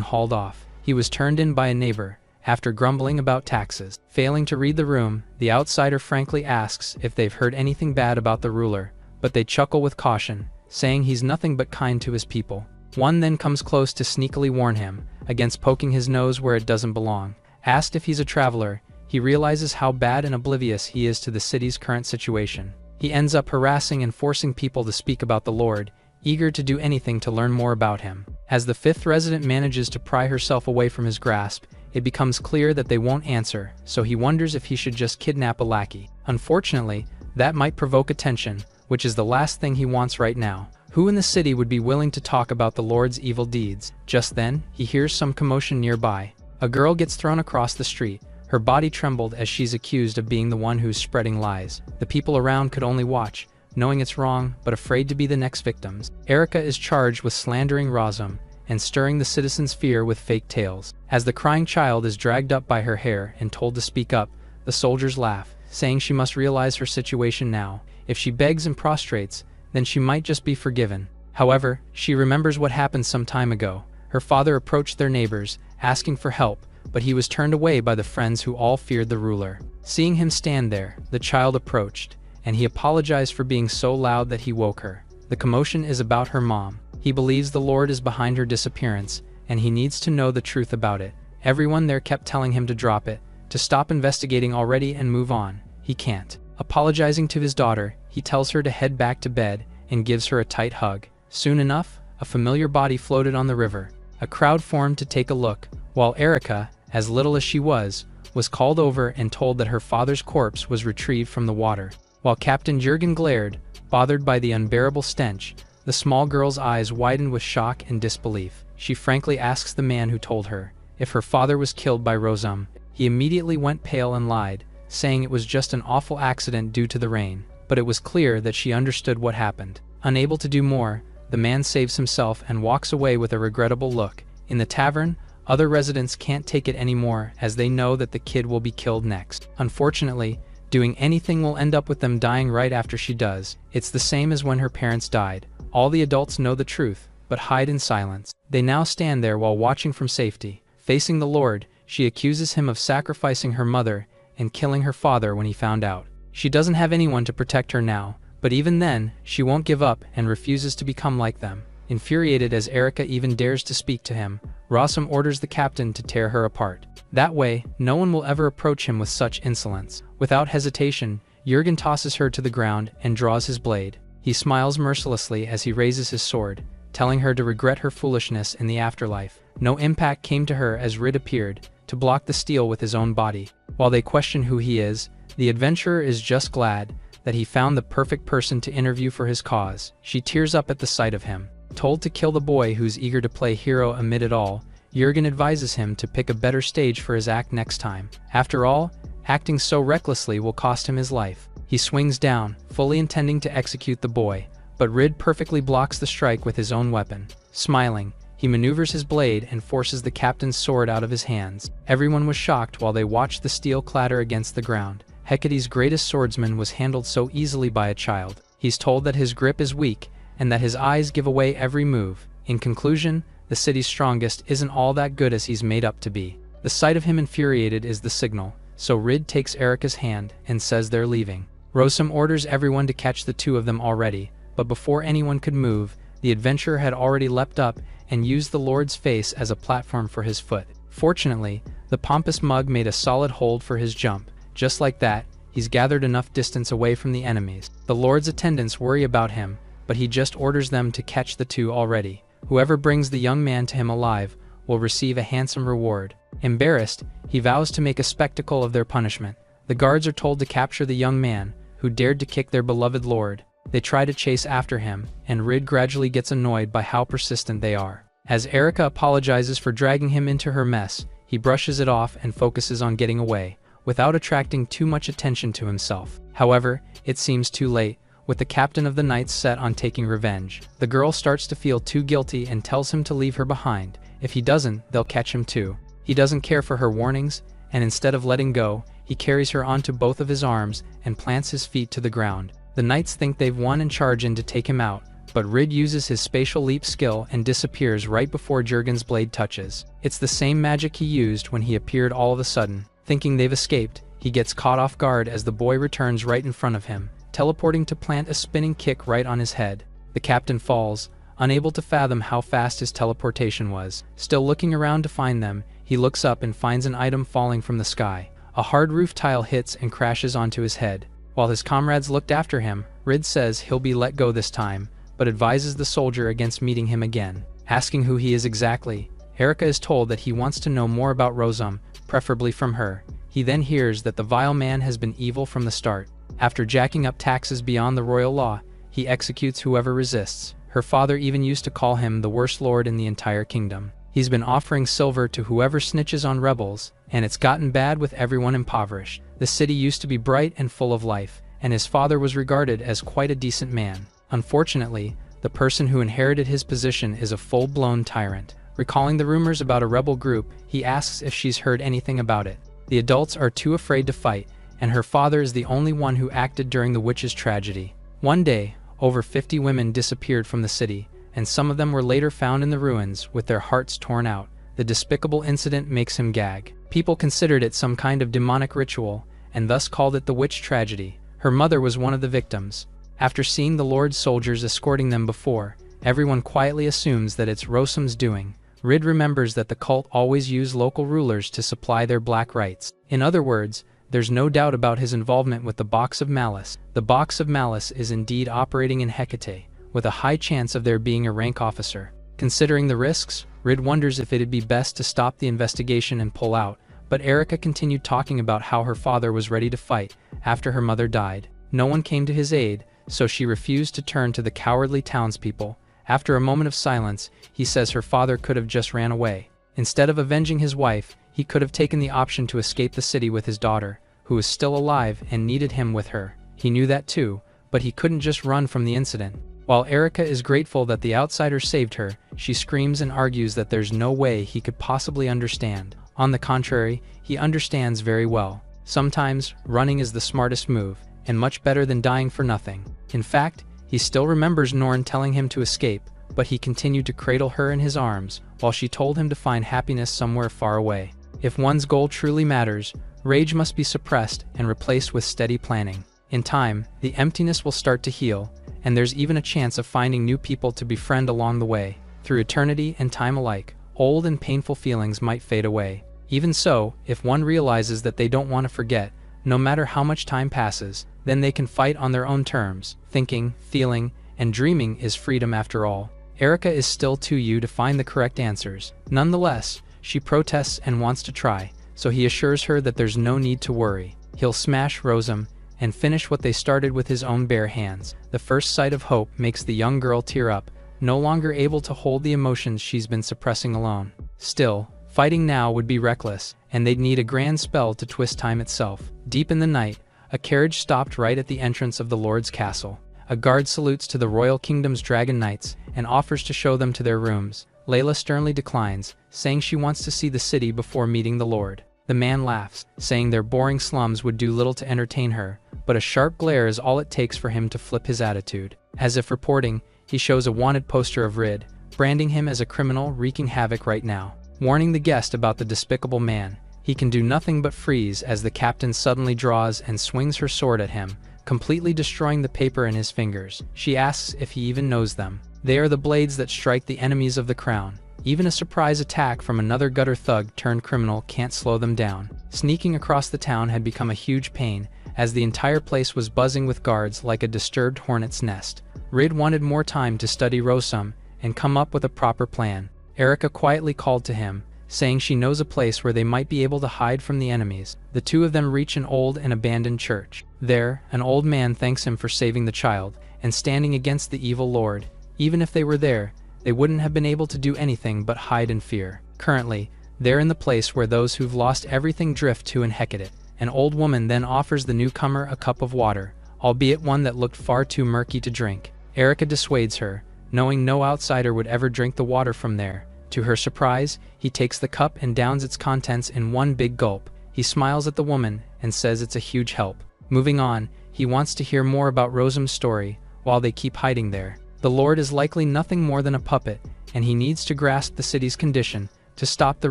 hauled off. He was turned in by a neighbor after grumbling about taxes. Failing to read the room, the outsider frankly asks if they've heard anything bad about the ruler, but they chuckle with caution, saying he's nothing but kind to his people. One then comes close to sneakily warn him against poking his nose where it doesn't belong. Asked if he's a traveler, he realizes how bad and oblivious he is to the city's current situation. He ends up harassing and forcing people to speak about the Lord, eager to do anything to learn more about him. As the fifth resident manages to pry herself away from his grasp, it becomes clear that they won't answer, so he wonders if he should just kidnap a lackey. Unfortunately, that might provoke attention, which is the last thing he wants right now. Who in the city would be willing to talk about the Lord's evil deeds? Just then, he hears some commotion nearby. A girl gets thrown across the street. Her body trembled as she's accused of being the one who's spreading lies. The people around could only watch, knowing it's wrong, but afraid to be the next victims. Erica is charged with slandering Razum and stirring the citizens' fear with fake tales. As the crying child is dragged up by her hair and told to speak up, the soldiers laugh, saying she must realize her situation now. If she begs and prostrates, then she might just be forgiven. However, she remembers what happened some time ago. Her father approached their neighbors, asking for help, but he was turned away by the friends who all feared the ruler. Seeing him stand there, the child approached, and he apologized for being so loud that he woke her. The commotion is about her mom. He believes the Lord is behind her disappearance, and he needs to know the truth about it. Everyone there kept telling him to drop it, to stop investigating already and move on. He can't. Apologizing to his daughter, he tells her to head back to bed and gives her a tight hug. Soon enough, a familiar body floated on the river. A crowd formed to take a look, while Erica, as little as she was called over and told that her father's corpse was retrieved from the water. While Captain Jurgen glared, bothered by the unbearable stench, the small girl's eyes widened with shock and disbelief. She frankly asks the man who told her if her father was killed by Razum. He immediately went pale and lied, saying it was just an awful accident due to the rain, but it was clear that she understood what happened. Unable to do more, the man saves himself and walks away with a regrettable look. In the tavern, other residents can't take it anymore as they know that the kid will be killed next. Unfortunately, doing anything will end up with them dying right after she does. It's the same as when her parents died. All the adults know the truth, but hide in silence. They now stand there while watching from safety. Facing the Lord, she accuses him of sacrificing her mother and killing her father when he found out. She doesn't have anyone to protect her now, but even then, she won't give up and refuses to become like them. Infuriated as Erica even dares to speak to him, Razum orders the captain to tear her apart. That way, no one will ever approach him with such insolence. Without hesitation, Jurgen tosses her to the ground and draws his blade. He smiles mercilessly as he raises his sword, telling her to regret her foolishness in the afterlife. No impact came to her as Rid appeared to block the steel with his own body. While they question who he is, the adventurer is just glad that he found the perfect person to interview for his cause. She tears up at the sight of him. Told to kill the boy who's eager to play hero amid it all, Jurgen advises him to pick a better stage for his act next time. After all, acting so recklessly will cost him his life. He swings down, fully intending to execute the boy, but Rid perfectly blocks the strike with his own weapon. Smiling, he maneuvers his blade and forces the captain's sword out of his hands. Everyone was shocked while they watched the steel clatter against the ground. Hecate's greatest swordsman was handled so easily by a child. He's told that his grip is weak, and that his eyes give away every move. In conclusion, the city's strongest isn't all that good as he's made up to be. The sight of him infuriated is the signal, so Rid takes Erica's hand and says they're leaving. Razum orders everyone to catch the two of them already, but before anyone could move, the adventurer had already leapt up and used the Lord's face as a platform for his foot. Fortunately, the pompous mug made a solid hold for his jump. Just like that, he's gathered enough distance away from the enemies. The Lord's attendants worry about him, but he just orders them to catch the two already. Whoever brings the young man to him alive will receive a handsome reward. Embarrassed, he vows to make a spectacle of their punishment. The guards are told to capture the young man, who dared to kick their beloved lord. They try to chase after him, and Rid gradually gets annoyed by how persistent they are. As Erica apologizes for dragging him into her mess, he brushes it off and focuses on getting away, without attracting too much attention to himself. However, it seems too late. With the captain of the knights set on taking revenge, the girl starts to feel too guilty and tells him to leave her behind. If he doesn't, they'll catch him too. He doesn't care for her warnings, and instead of letting go, he carries her onto both of his arms and plants his feet to the ground. The knights think they've won and charge in to take him out, but Rid uses his spatial leap skill and disappears right before Jurgen's blade touches. It's the same magic he used when he appeared all of a sudden. Thinking they've escaped, he gets caught off guard as the boy returns right in front of him, teleporting to plant a spinning kick right on his head. The captain falls, unable to fathom how fast his teleportation was. Still looking around to find them, he looks up and finds an item falling from the sky. A hard roof tile hits and crashes onto his head. While his comrades looked after him, Rid says he'll be let go this time, but advises the soldier against meeting him again. Asking who he is exactly, Erica is told that he wants to know more about Rosum, preferably from her. He then hears that the vile man has been evil from the start. After jacking up taxes beyond the royal law, he executes whoever resists. Her father even used to call him the worst lord in the entire kingdom. He's been offering silver to whoever snitches on rebels, and it's gotten bad with everyone impoverished. The city used to be bright and full of life, and his father was regarded as quite a decent man. Unfortunately, the person who inherited his position is a full-blown tyrant. Recalling the rumors about a rebel group, he asks if she's heard anything about it. The adults are too afraid to fight, and her father is the only one who acted during the witch's tragedy. One day, over 50 women disappeared from the city, and some of them were later found in the ruins with their hearts torn out. The despicable incident makes him gag. People considered it some kind of demonic ritual, and thus called it the witch tragedy. Her mother was one of the victims. After seeing the Lord's soldiers escorting them before, everyone quietly assumes that it's Rosum's doing. Rid remembers that the cult always used local rulers to supply their black rites. In other words, there's no doubt about his involvement with the Box of Malice. The Box of Malice is indeed operating in Hecate, with a high chance of there being a rank officer. Considering the risks, Rid wonders if it'd be best to stop the investigation and pull out, but Erica continued talking about how her father was ready to fight after her mother died. No one came to his aid, so she refused to turn to the cowardly townspeople. After a moment of silence, he says her father could have just ran away. Instead of avenging his wife, he could have taken the option to escape the city with his daughter, who was still alive and needed him with her. He knew that too, but he couldn't just run from the incident. While Erica is grateful that the outsider saved her, she screams and argues that there's no way he could possibly understand. On the contrary, he understands very well. Sometimes, running is the smartest move, and much better than dying for nothing. In fact, he still remembers Norn telling him to escape, but he continued to cradle her in his arms, while she told him to find happiness somewhere far away. If one's goal truly matters, rage must be suppressed and replaced with steady planning. In time, the emptiness will start to heal, and there's even a chance of finding new people to befriend along the way. Through eternity and time alike, old and painful feelings might fade away. Even so, if one realizes that they don't want to forget, no matter how much time passes, then they can fight on their own terms. Thinking, feeling, and dreaming is freedom after all. Erica is still too young to find the correct answers. Nonetheless, she protests and wants to try, so he assures her that there's no need to worry. He'll smash Rosum and finish what they started with his own bare hands. The first sight of hope makes the young girl tear up, no longer able to hold the emotions she's been suppressing alone. Still, fighting now would be reckless, and they'd need a grand spell to twist time itself. Deep in the night, a carriage stopped right at the entrance of the Lord's castle. A guard salutes to the royal kingdom's dragon knights and offers to show them to their rooms. Layla sternly declines, saying she wants to see the city before meeting the Lord. The man laughs, saying their boring slums would do little to entertain her, but a sharp glare is all it takes for him to flip his attitude. As if reporting, he shows a wanted poster of Rid, branding him as a criminal wreaking havoc right now. Warning the guest about the despicable man, he can do nothing but freeze as the captain suddenly draws and swings her sword at him, completely destroying the paper in his fingers. She asks if he even knows them. They are the blades that strike the enemies of the crown. Even a surprise attack from another gutter thug turned criminal can't slow them down. Sneaking across the town had become a huge pain, as the entire place was buzzing with guards like a disturbed hornet's nest. Rid wanted more time to study Rosum and come up with a proper plan. Erica quietly called to him, saying she knows a place where they might be able to hide from the enemies. The two of them reach an old and abandoned church. There, an old man thanks him for saving the child and standing against the evil lord. Even if they were there, they wouldn't have been able to do anything but hide in fear. Currently, they're in the place where those who've lost everything drift to in Hecate. An old woman then offers the newcomer a cup of water, albeit one that looked far too murky to drink. Erica dissuades her, knowing no outsider would ever drink the water from there. To her surprise, he takes the cup and downs its contents in one big gulp. He smiles at the woman and says it's a huge help. Moving on, he wants to hear more about Rosam's story while they keep hiding there. The Lord is likely nothing more than a puppet, and he needs to grasp the city's condition to stop the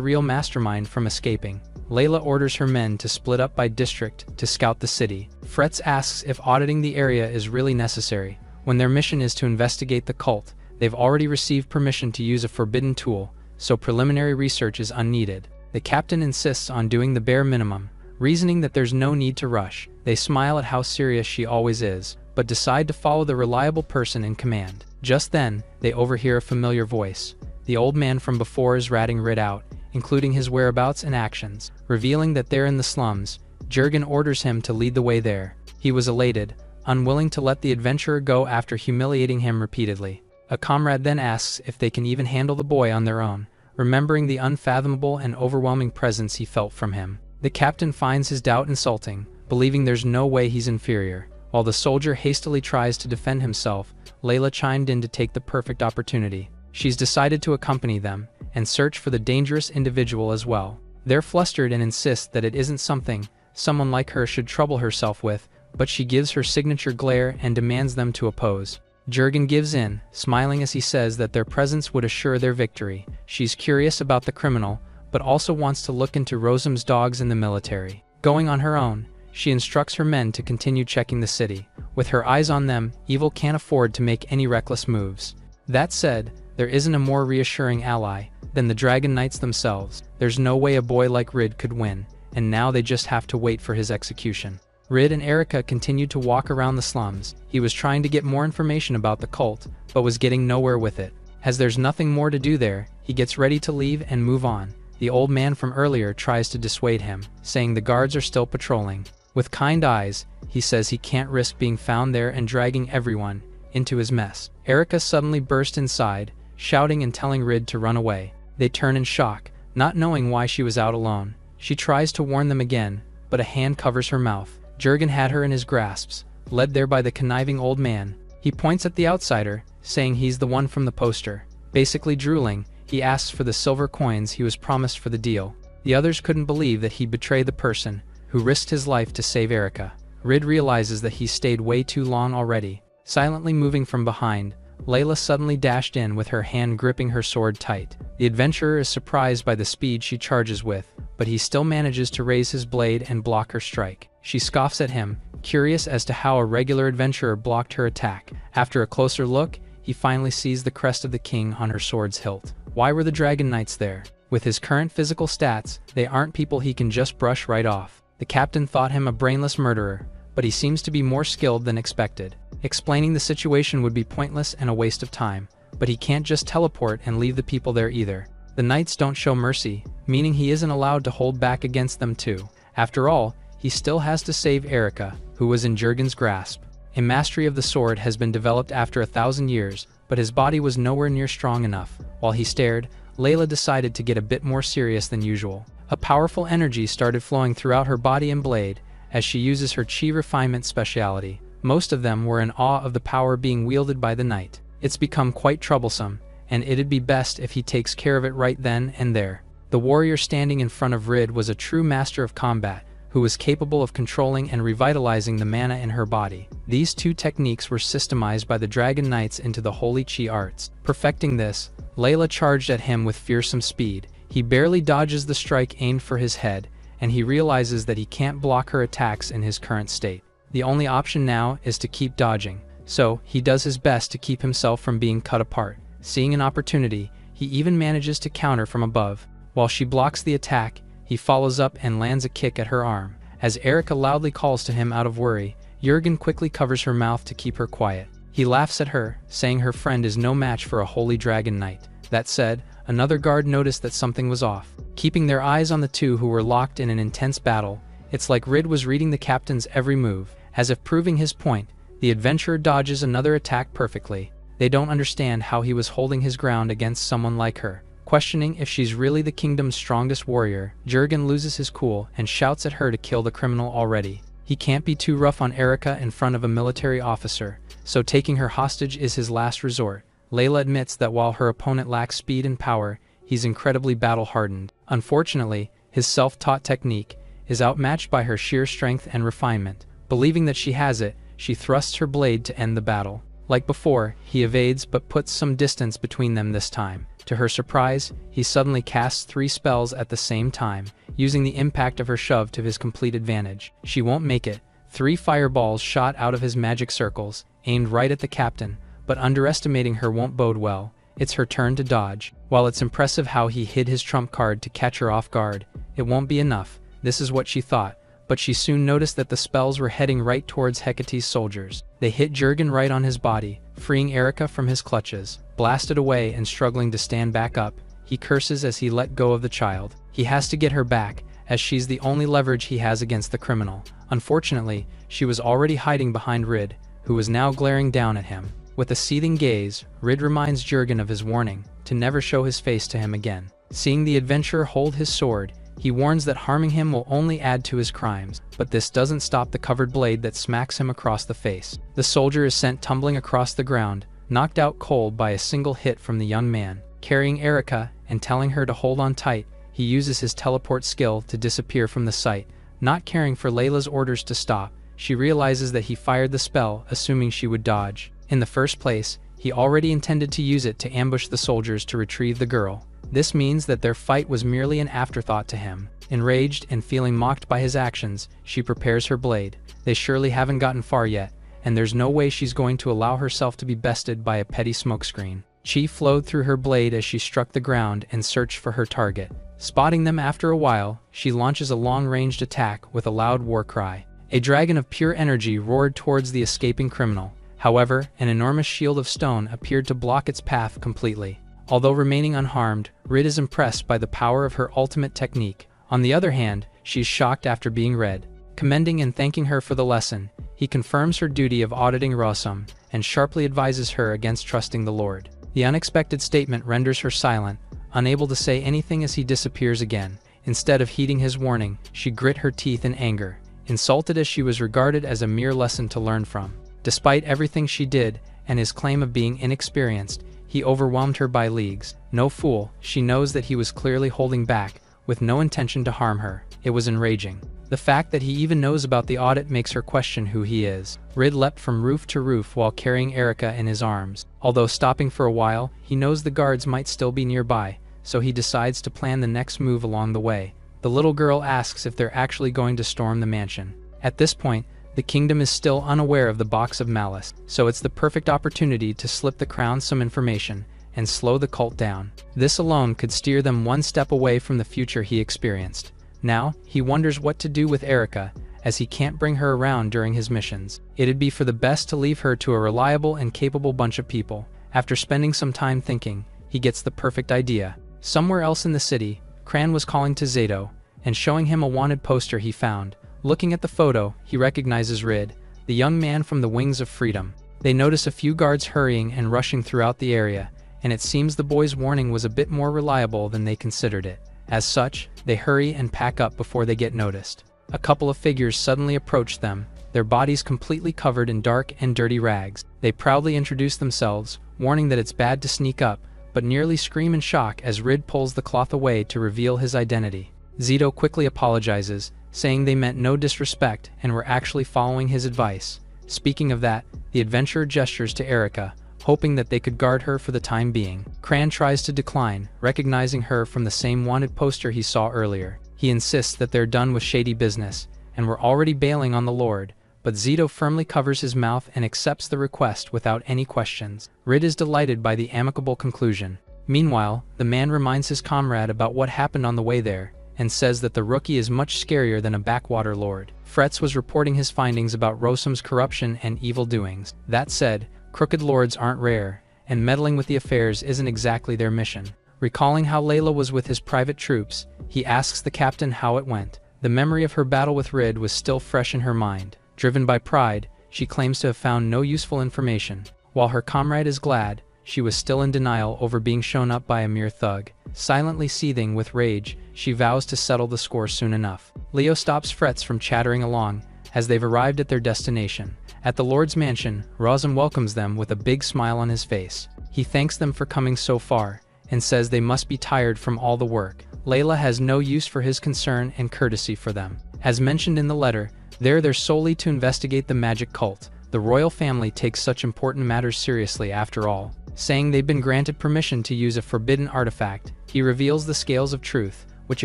real mastermind from escaping. Layla orders her men to split up by district to scout the city. Fretz asks if auditing the area is really necessary. When their mission is to investigate the cult, they've already received permission to use a forbidden tool, so preliminary research is unneeded. The captain insists on doing the bare minimum, reasoning that there's no need to rush. They smile at how serious she always is, but decide to follow the reliable person in command. Just then, they overhear a familiar voice. The old man from before is ratting Rid out, including his whereabouts and actions. Revealing that they're in the slums, Jurgen orders him to lead the way there. He was elated, unwilling to let the adventurer go after humiliating him repeatedly. A comrade then asks if they can even handle the boy on their own, remembering the unfathomable and overwhelming presence he felt from him. The captain finds his doubt insulting, believing there's no way he's inferior. While the soldier hastily tries to defend himself, Layla chimed in to take the perfect opportunity. She's decided to accompany them and search for the dangerous individual as well. They're flustered and insist that it isn't something someone like her should trouble herself with, but she gives her signature glare and demands them to oppose. Jurgen gives in, smiling as he says that their presence would assure their victory. She's curious about the criminal, but also wants to look into Rosam's dogs in the military. Going on her own, she instructs her men to continue checking the city. With her eyes on them, evil can't afford to make any reckless moves. That said, there isn't a more reassuring ally than the Dragon Knights themselves. There's no way a boy like Rid could win, and now they just have to wait for his execution. Rid and Erica continued to walk around the slums. He was trying to get more information about the cult, but was getting nowhere with it. As there's nothing more to do there, he gets ready to leave and move on. The old man from earlier tries to dissuade him, saying the guards are still patrolling. With kind eyes, he says he can't risk being found there and dragging everyone into his mess. Erica suddenly burst inside, shouting and telling Rid to run away. They turn in shock, not knowing why she was out alone. She tries to warn them again, but a hand covers her mouth. Jurgen had her in his grasps, led there by the conniving old man. He points at the outsider, saying he's the one from the poster. Basically drooling, he asks for the silver coins he was promised for the deal. The others couldn't believe that he'd betrayed the person who risked his life to save Erica. Rid realizes that he stayed way too long already. Silently moving from behind, Layla suddenly dashed in with her hand gripping her sword tight. The adventurer is surprised by the speed she charges with, but he still manages to raise his blade and block her strike. She scoffs at him, curious as to how a regular adventurer blocked her attack. After a closer look, he finally sees the crest of the king on her sword's hilt. Why were the Dragon Knights there? With his current physical stats, they aren't people he can just brush right off. The captain thought him a brainless murderer, but he seems to be more skilled than expected. Explaining the situation would be pointless and a waste of time, but he can't just teleport and leave the people there either. The knights don't show mercy, meaning he isn't allowed to hold back against them too. After all, he still has to save Erica, who was in Jurgen's grasp. A mastery of the sword has been developed after 1,000 years, but his body was nowhere near strong enough. While he stared, Layla decided to get a bit more serious than usual. A powerful energy started flowing throughout her body and blade, as she uses her chi refinement speciality. Most of them were in awe of the power being wielded by the knight. It's become quite troublesome, and it'd be best if he takes care of it right then and there. The warrior standing in front of Rid was a true master of combat, who was capable of controlling and revitalizing the mana in her body. These two techniques were systemized by the Dragon Knights into the Holy Chi arts. Perfecting this, Layla charged at him with fearsome speed. He barely dodges the strike aimed for his head, and he realizes that he can't block her attacks in his current state. The only option now is to keep dodging, so he does his best to keep himself from being cut apart. Seeing an opportunity, he even manages to counter from above. While she blocks the attack, he follows up and lands a kick at her arm. As Erica loudly calls to him out of worry, Jurgen quickly covers her mouth to keep her quiet. He laughs at her, saying her friend is no match for a holy dragon knight. That said, another guard noticed that something was off. Keeping their eyes on the two who were locked in an intense battle, it's like Rid was reading the captain's every move. As if proving his point, the adventurer dodges another attack perfectly. They don't understand how he was holding his ground against someone like her. Questioning if she's really the kingdom's strongest warrior, Jurgen loses his cool and shouts at her to kill the criminal already. He can't be too rough on Erica in front of a military officer, so taking her hostage is his last resort. Layla admits that while her opponent lacks speed and power, he's incredibly battle-hardened. Unfortunately, his self-taught technique is outmatched by her sheer strength and refinement. Believing that she has it, she thrusts her blade to end the battle. Like before, he evades but puts some distance between them this time. To her surprise, he suddenly casts 3 spells at the same time, using the impact of her shove to his complete advantage. She won't make it. 3 fireballs shot out of his magic circles, aimed right at the captain, but underestimating her won't bode well. It's her turn to dodge. While it's impressive how he hid his trump card to catch her off guard, it won't be enough. This is what she thought, but she soon noticed that the spells were heading right towards Hecate's soldiers. They hit Jurgen right on his body, freeing Erica from his clutches. Blasted away and struggling to stand back up, he curses as he let go of the child. He has to get her back, as she's the only leverage he has against the criminal. Unfortunately, she was already hiding behind Rid, who was now glaring down at him. With a seething gaze, Rid reminds Jurgen of his warning, to never show his face to him again. Seeing the adventurer hold his sword, he warns that harming him will only add to his crimes, but this doesn't stop the covered blade that smacks him across the face. The soldier is sent tumbling across the ground, knocked out cold by a single hit from the young man. Carrying Erica and telling her to hold on tight, he uses his teleport skill to disappear from the site. Not caring for Layla's orders to stop, she realizes that he fired the spell, assuming she would dodge. In the first place, he already intended to use it to ambush the soldiers to retrieve the girl. This means that their fight was merely an afterthought to him. Enraged and feeling mocked by his actions, she prepares her blade. They surely haven't gotten far yet, and there's no way she's going to allow herself to be bested by a petty smokescreen. Chi flowed through her blade as she struck the ground and searched for her target. Spotting them after a while, she launches a long-ranged attack with a loud war cry. A dragon of pure energy roared towards the escaping criminal. However, an enormous shield of stone appeared to block its path completely. Although remaining unharmed, Rid is impressed by the power of her ultimate technique. On the other hand, she's shocked after being read. Commending and thanking her for the lesson, he confirms her duty of auditing Rosum, and sharply advises her against trusting the Lord. The unexpected statement renders her silent, unable to say anything as he disappears again. Instead of heeding his warning, she grit her teeth in anger, insulted as she was regarded as a mere lesson to learn from. Despite everything she did, and his claim of being inexperienced, he overwhelmed her by leagues. No fool, she knows that he was clearly holding back, with no intention to harm her. It was enraging. The fact that he even knows about the audit makes her question who he is. Rid leapt from roof to roof while carrying Erica in his arms. Although stopping for a while, he knows the guards might still be nearby, so he decides to plan the next move along the way. The little girl asks if they're actually going to storm the mansion. At this point, the kingdom is still unaware of the box of malice, so it's the perfect opportunity to slip the crown some information and slow the cult down. This alone could steer them one step away from the future he experienced. Now, he wonders what to do with Erica, as he can't bring her around during his missions. It'd be for the best to leave her to a reliable and capable bunch of people. After spending some time thinking, he gets the perfect idea. Somewhere else in the city, Cran was calling to Zato and showing him a wanted poster he found. Looking at the photo, he recognizes Rid, the young man from the Wings of Freedom. They notice a few guards hurrying and rushing throughout the area, and it seems the boy's warning was a bit more reliable than they considered it. As such, they hurry and pack up before they get noticed. A couple of figures suddenly approach them, their bodies completely covered in dark and dirty rags. They proudly introduce themselves, warning that it's bad to sneak up, but nearly scream in shock as Rid pulls the cloth away to reveal his identity. Zito quickly apologizes, saying they meant no disrespect and were actually following his advice. Speaking of that, the adventurer gestures to Erica, hoping that they could guard her for the time being. Cran tries to decline, recognizing her from the same wanted poster he saw earlier. He insists that they're done with shady business, and were already bailing on the Lord, but Zito firmly covers his mouth and accepts the request without any questions. Rid is delighted by the amicable conclusion. Meanwhile, the man reminds his comrade about what happened on the way there, and says that the rookie is much scarier than a backwater lord. Fretz was reporting his findings about Rosum's corruption and evil doings. That said, crooked lords aren't rare, and meddling with the affairs isn't exactly their mission. Recalling how Layla was with his private troops, he asks the captain how it went. The memory of her battle with Rid was still fresh in her mind. Driven by pride, she claims to have found no useful information. While her comrade is glad, she was still in denial over being shown up by a mere thug. Silently seething with rage, she vows to settle the score soon enough. Leo stops Fretz from chattering along, as they've arrived at their destination. At the Lord's mansion, Rosum welcomes them with a big smile on his face. He thanks them for coming so far, and says they must be tired from all the work. Layla has no use for his concern and courtesy for them. As mentioned in the letter, they're solely to investigate the magic cult. The royal family takes such important matters seriously after all. Saying they've been granted permission to use a forbidden artifact, he reveals the scales of truth, which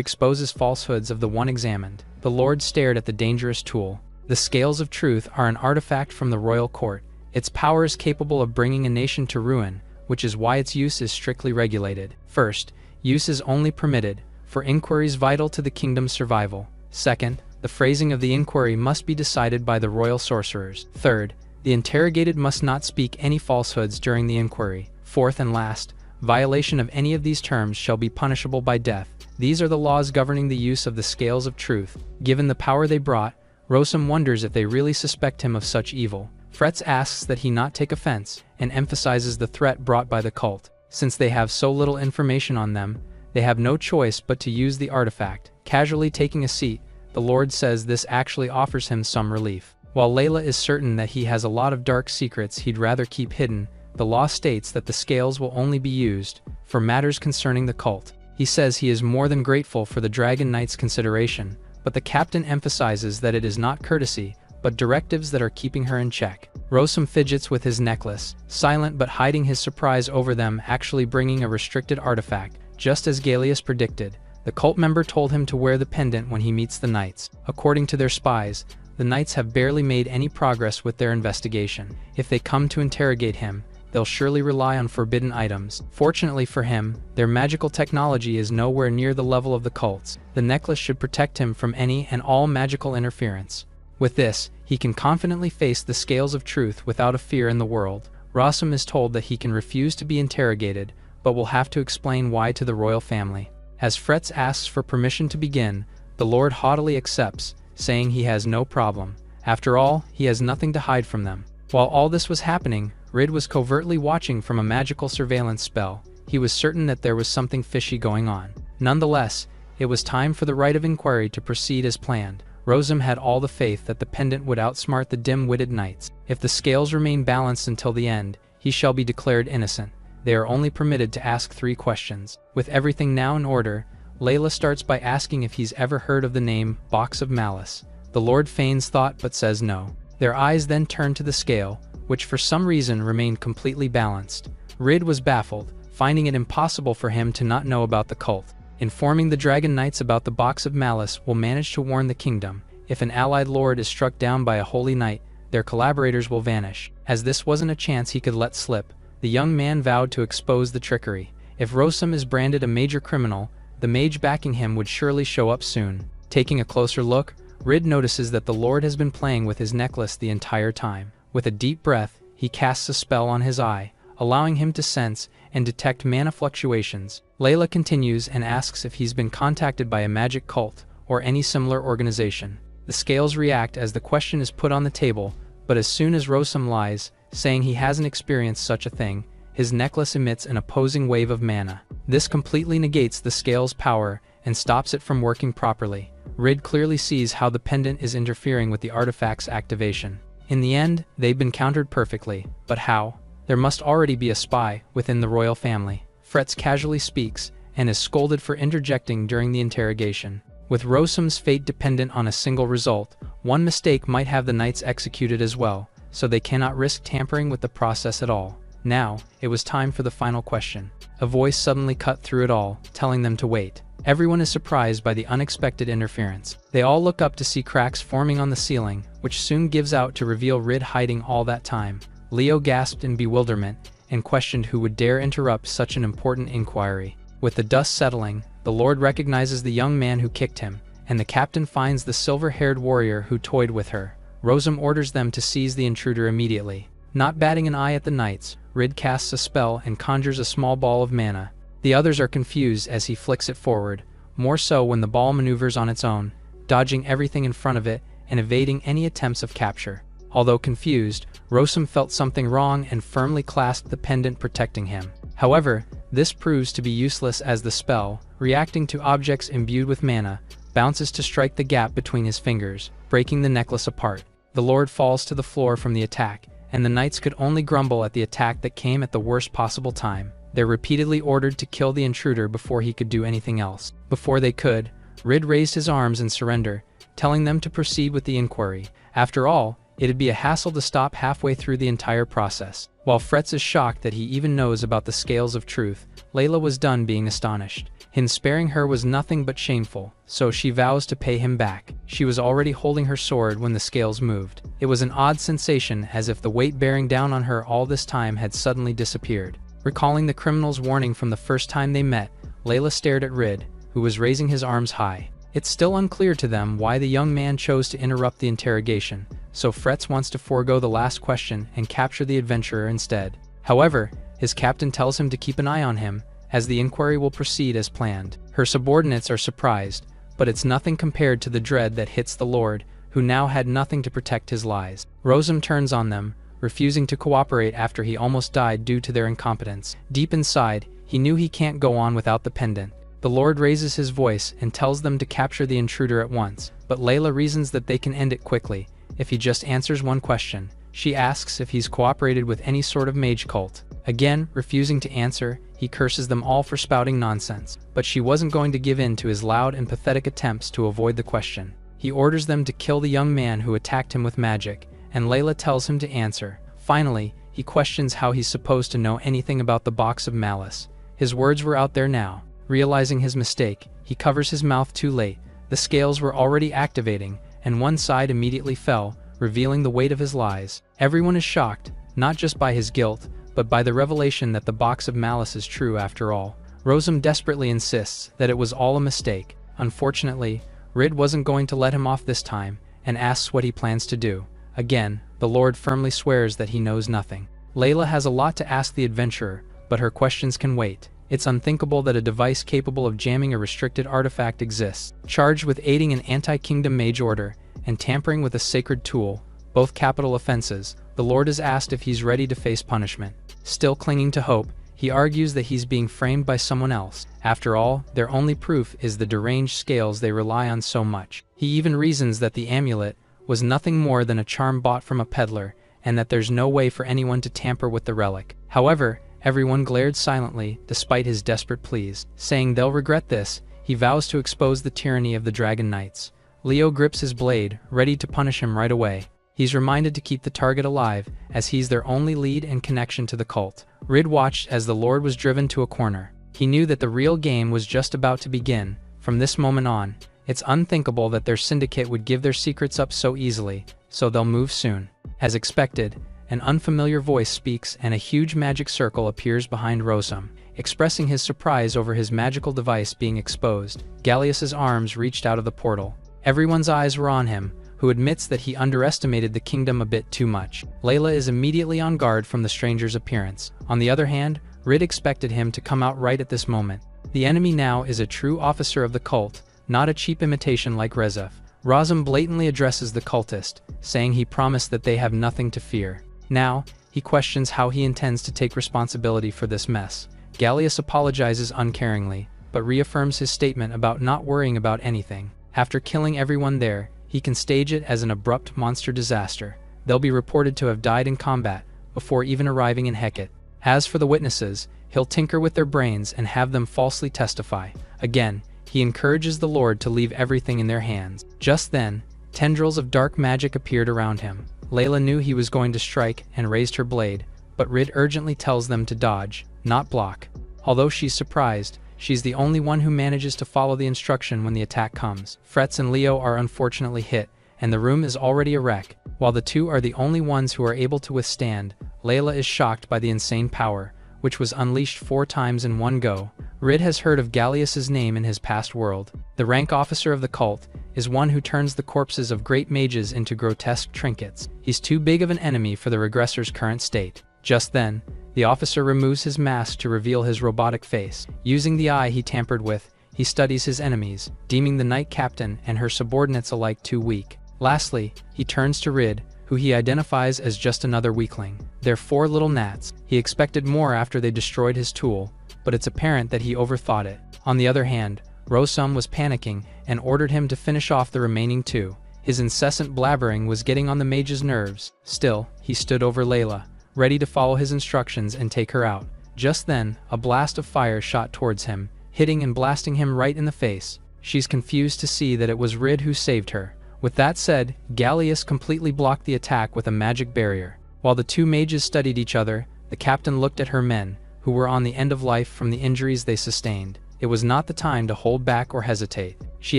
exposes falsehoods of the one examined. The Lord stared at the dangerous tool. The scales of truth are an artifact from the royal court. Its power is capable of bringing a nation to ruin, which is why its use is strictly regulated. First, use is only permitted for inquiries vital to the kingdom's survival. Second, the phrasing of the inquiry must be decided by the royal sorcerers. Third, the interrogated must not speak any falsehoods during the inquiry. Fourth and last, violation of any of these terms shall be punishable by death. These are the laws governing the use of the scales of truth. Given the power they brought, Rosam wonders if they really suspect him of such evil. Fretz asks that he not take offense, and emphasizes the threat brought by the cult. Since they have so little information on them, they have no choice but to use the artifact. Casually taking a seat, the Lord says this actually offers him some relief. While Layla is certain that he has a lot of dark secrets he'd rather keep hidden, the law states that the scales will only be used for matters concerning the cult. He says he is more than grateful for the Dragon Knight's consideration, but the captain emphasizes that it is not courtesy, but directives that are keeping her in check. Rosam fidgets with his necklace, silent but hiding his surprise over them actually bringing a restricted artifact. Just as Galeus predicted, the cult member told him to wear the pendant when he meets the knights. According to their spies, the knights have barely made any progress with their investigation. If they come to interrogate him, they'll surely rely on forbidden items. Fortunately for him, their magical technology is nowhere near the level of the cults. The necklace should protect him from any and all magical interference. With this, he can confidently face the scales of truth without a fear in the world. Rosam is told that he can refuse to be interrogated, but will have to explain why to the royal family. As Fretz asks for permission to begin, the Lord haughtily accepts, saying he has no problem. After all, he has nothing to hide from them. While all this was happening, Rid was covertly watching from a magical surveillance spell. He was certain that there was something fishy going on. Nonetheless, it was time for the right of inquiry to proceed as planned. Rosam had all the faith that the pendant would outsmart the dim-witted knights. If the scales remain balanced until the end, he shall be declared innocent. They are only permitted to ask 3 questions. With everything now in order, Layla starts by asking if he's ever heard of the name Box of Malice. The Lord feigns thought but says no. Their eyes then turn to the scale, which for some reason remained completely balanced. Rid was baffled, finding it impossible for him to not know about the cult. Informing the Dragon Knights about the Box of Malice will manage to warn the kingdom. If an allied lord is struck down by a holy knight, their collaborators will vanish. As this wasn't a chance he could let slip, the young man vowed to expose the trickery. If Rosam is branded a major criminal, the mage backing him would surely show up soon. Taking a closer look, Rid notices that the Lord has been playing with his necklace the entire time. With a deep breath, he casts a spell on his eye, allowing him to sense and detect mana fluctuations. Layla continues and asks if he's been contacted by a magic cult or any similar organization. The scales react as the question is put on the table, but as soon as Rosam lies, saying he hasn't experienced such a thing, his necklace emits an opposing wave of mana. This completely negates the scale's power and stops it from working properly. Rid clearly sees how the pendant is interfering with the artifact's activation. In the end, they've been countered perfectly, but how? There must already be a spy within the royal family. Fretz casually speaks and is scolded for interjecting during the interrogation. With Rosam's fate dependent on a single result, one mistake might have the knights executed as well, so they cannot risk tampering with the process at all. Now, it was time for the final question. A voice suddenly cut through it all, telling them to wait. Everyone is surprised by the unexpected interference. They all look up to see cracks forming on the ceiling, which soon gives out to reveal Rid hiding all that time. Leo gasped in bewilderment and questioned who would dare interrupt such an important inquiry. With the dust settling, the Lord recognizes the young man who kicked him, and the captain finds the silver-haired warrior who toyed with her. Rosam orders them to seize the intruder immediately. Not batting an eye at the knights, Rid casts a spell and conjures a small ball of mana. The others are confused as he flicks it forward, more so when the ball maneuvers on its own, dodging everything in front of it and evading any attempts of capture. Although confused, Rosam felt something wrong and firmly clasped the pendant protecting him. However, this proves to be useless as the spell, reacting to objects imbued with mana, bounces to strike the gap between his fingers, breaking the necklace apart. The Lord falls to the floor from the attack, and the knights could only grumble at the attack that came at the worst possible time. They're repeatedly ordered to kill the intruder before he could do anything else. Before they could, Rid raised his arms in surrender, telling them to proceed with the inquiry. After all, it'd be a hassle to stop halfway through the entire process. While Fretz is shocked that he even knows about the scales of truth, Layla was done being astonished. Him sparing her was nothing but shameful, so she vows to pay him back. She was already holding her sword when the scales moved. It was an odd sensation, as if the weight bearing down on her all this time had suddenly disappeared. Recalling the criminal's warning from the first time they met, Layla stared at Rid, who was raising his arms high. It's still unclear to them why the young man chose to interrupt the interrogation, so Fretz wants to forego the last question and capture the adventurer instead. However, his captain tells him to keep an eye on him, as the inquiry will proceed as planned. Her subordinates are surprised, but it's nothing compared to the dread that hits the Lord, who now had nothing to protect his lies. Rosam turns on them, refusing to cooperate after he almost died due to their incompetence. Deep inside, he knew he can't go on without the pendant. The Lord raises his voice and tells them to capture the intruder at once, but Layla reasons that they can end it quickly if he just answers one question. She asks if he's cooperated with any sort of mage cult. Again, refusing to answer, he curses them all for spouting nonsense, but she wasn't going to give in to his loud and pathetic attempts to avoid the question. He orders them to kill the young man who attacked him with magic, and Layla tells him to answer. Finally, he questions how he's supposed to know anything about the box of malice. His words were out there now. Realizing his mistake, he covers his mouth too late. The scales were already activating, and one side immediately fell, revealing the weight of his lies. Everyone is shocked, not just by his guilt, but by the revelation that the box of malice is true after all. Rosam desperately insists that it was all a mistake. Unfortunately, Rid wasn't going to let him off this time, and asks what he plans to do. Again, the Lord firmly swears that he knows nothing. Layla has a lot to ask the adventurer, but her questions can wait. It's unthinkable that a device capable of jamming a restricted artifact exists. Charged with aiding an anti-kingdom mage order and tampering with a sacred tool, both capital offenses, the Lord is asked if he's ready to face punishment. Still clinging to hope, he argues that he's being framed by someone else. After all, their only proof is the deranged scales they rely on so much. He even reasons that the amulet was nothing more than a charm bought from a peddler, and that there's no way for anyone to tamper with the relic. However, everyone glared silently, despite his desperate pleas. Saying they'll regret this, he vows to expose the tyranny of the Dragon Knights. Leo grips his blade, ready to punish him right away. He's reminded to keep the target alive, as he's their only lead and connection to the cult. Rid watched as the Lord was driven to a corner. He knew that the real game was just about to begin. From this moment on, it's unthinkable that their syndicate would give their secrets up so easily, so they'll move soon. As expected, an unfamiliar voice speaks and a huge magic circle appears behind Rosam. Expressing his surprise over his magical device being exposed, Gallius's arms reached out of the portal. Everyone's eyes were on him, who admits that he underestimated the kingdom a bit too much. Layla is immediately on guard from the stranger's appearance. On the other hand, Rid expected him to come out right at this moment. The enemy now is a true officer of the cult, not a cheap imitation like Rezef. Rosam blatantly addresses the cultist, saying he promised that they have nothing to fear. Now, he questions how he intends to take responsibility for this mess. Gallius apologizes uncaringly, but reaffirms his statement about not worrying about anything. After killing everyone there, he can stage it as an abrupt monster disaster. They'll be reported to have died in combat, before even arriving in Hecate. As for the witnesses, he'll tinker with their brains and have them falsely testify. Again, he encourages the Lord to leave everything in their hands. Just then, tendrils of dark magic appeared around him. Layla knew he was going to strike and raised her blade, but Rid urgently tells them to dodge, not block. Although she's surprised, she's the only one who manages to follow the instruction when the attack comes. Fretz and Leo are unfortunately hit, and the room is already a wreck. While the two are the only ones who are able to withstand, Layla is shocked by the insane power, which was unleashed 4 times in one go. Rid has heard of Gallius's name in his past world. The rank officer of the cult is one who turns the corpses of great mages into grotesque trinkets. He's too big of an enemy for the regressor's current state. Just then, the officer removes his mask to reveal his robotic face. Using the eye he tampered with, he studies his enemies, deeming the knight captain and her subordinates alike too weak. Lastly, he turns to Rid, who he identifies as just another weakling. They're 4 little gnats. He expected more after they destroyed his tool, but it's apparent that he overthought it. On the other hand, Rosam was panicking and ordered him to finish off the remaining 2. His incessant blabbering was getting on the mage's nerves. Still, he stood over Layla, ready to follow his instructions and take her out. Just then, a blast of fire shot towards him, hitting and blasting him right in the face. She's confused to see that it was Rid who saved her, With that said, Gallius completely blocked the attack with a magic barrier. While the two mages studied each other, the captain looked at her men, who were on the end of life from the injuries they sustained. It was not the time to hold back or hesitate. She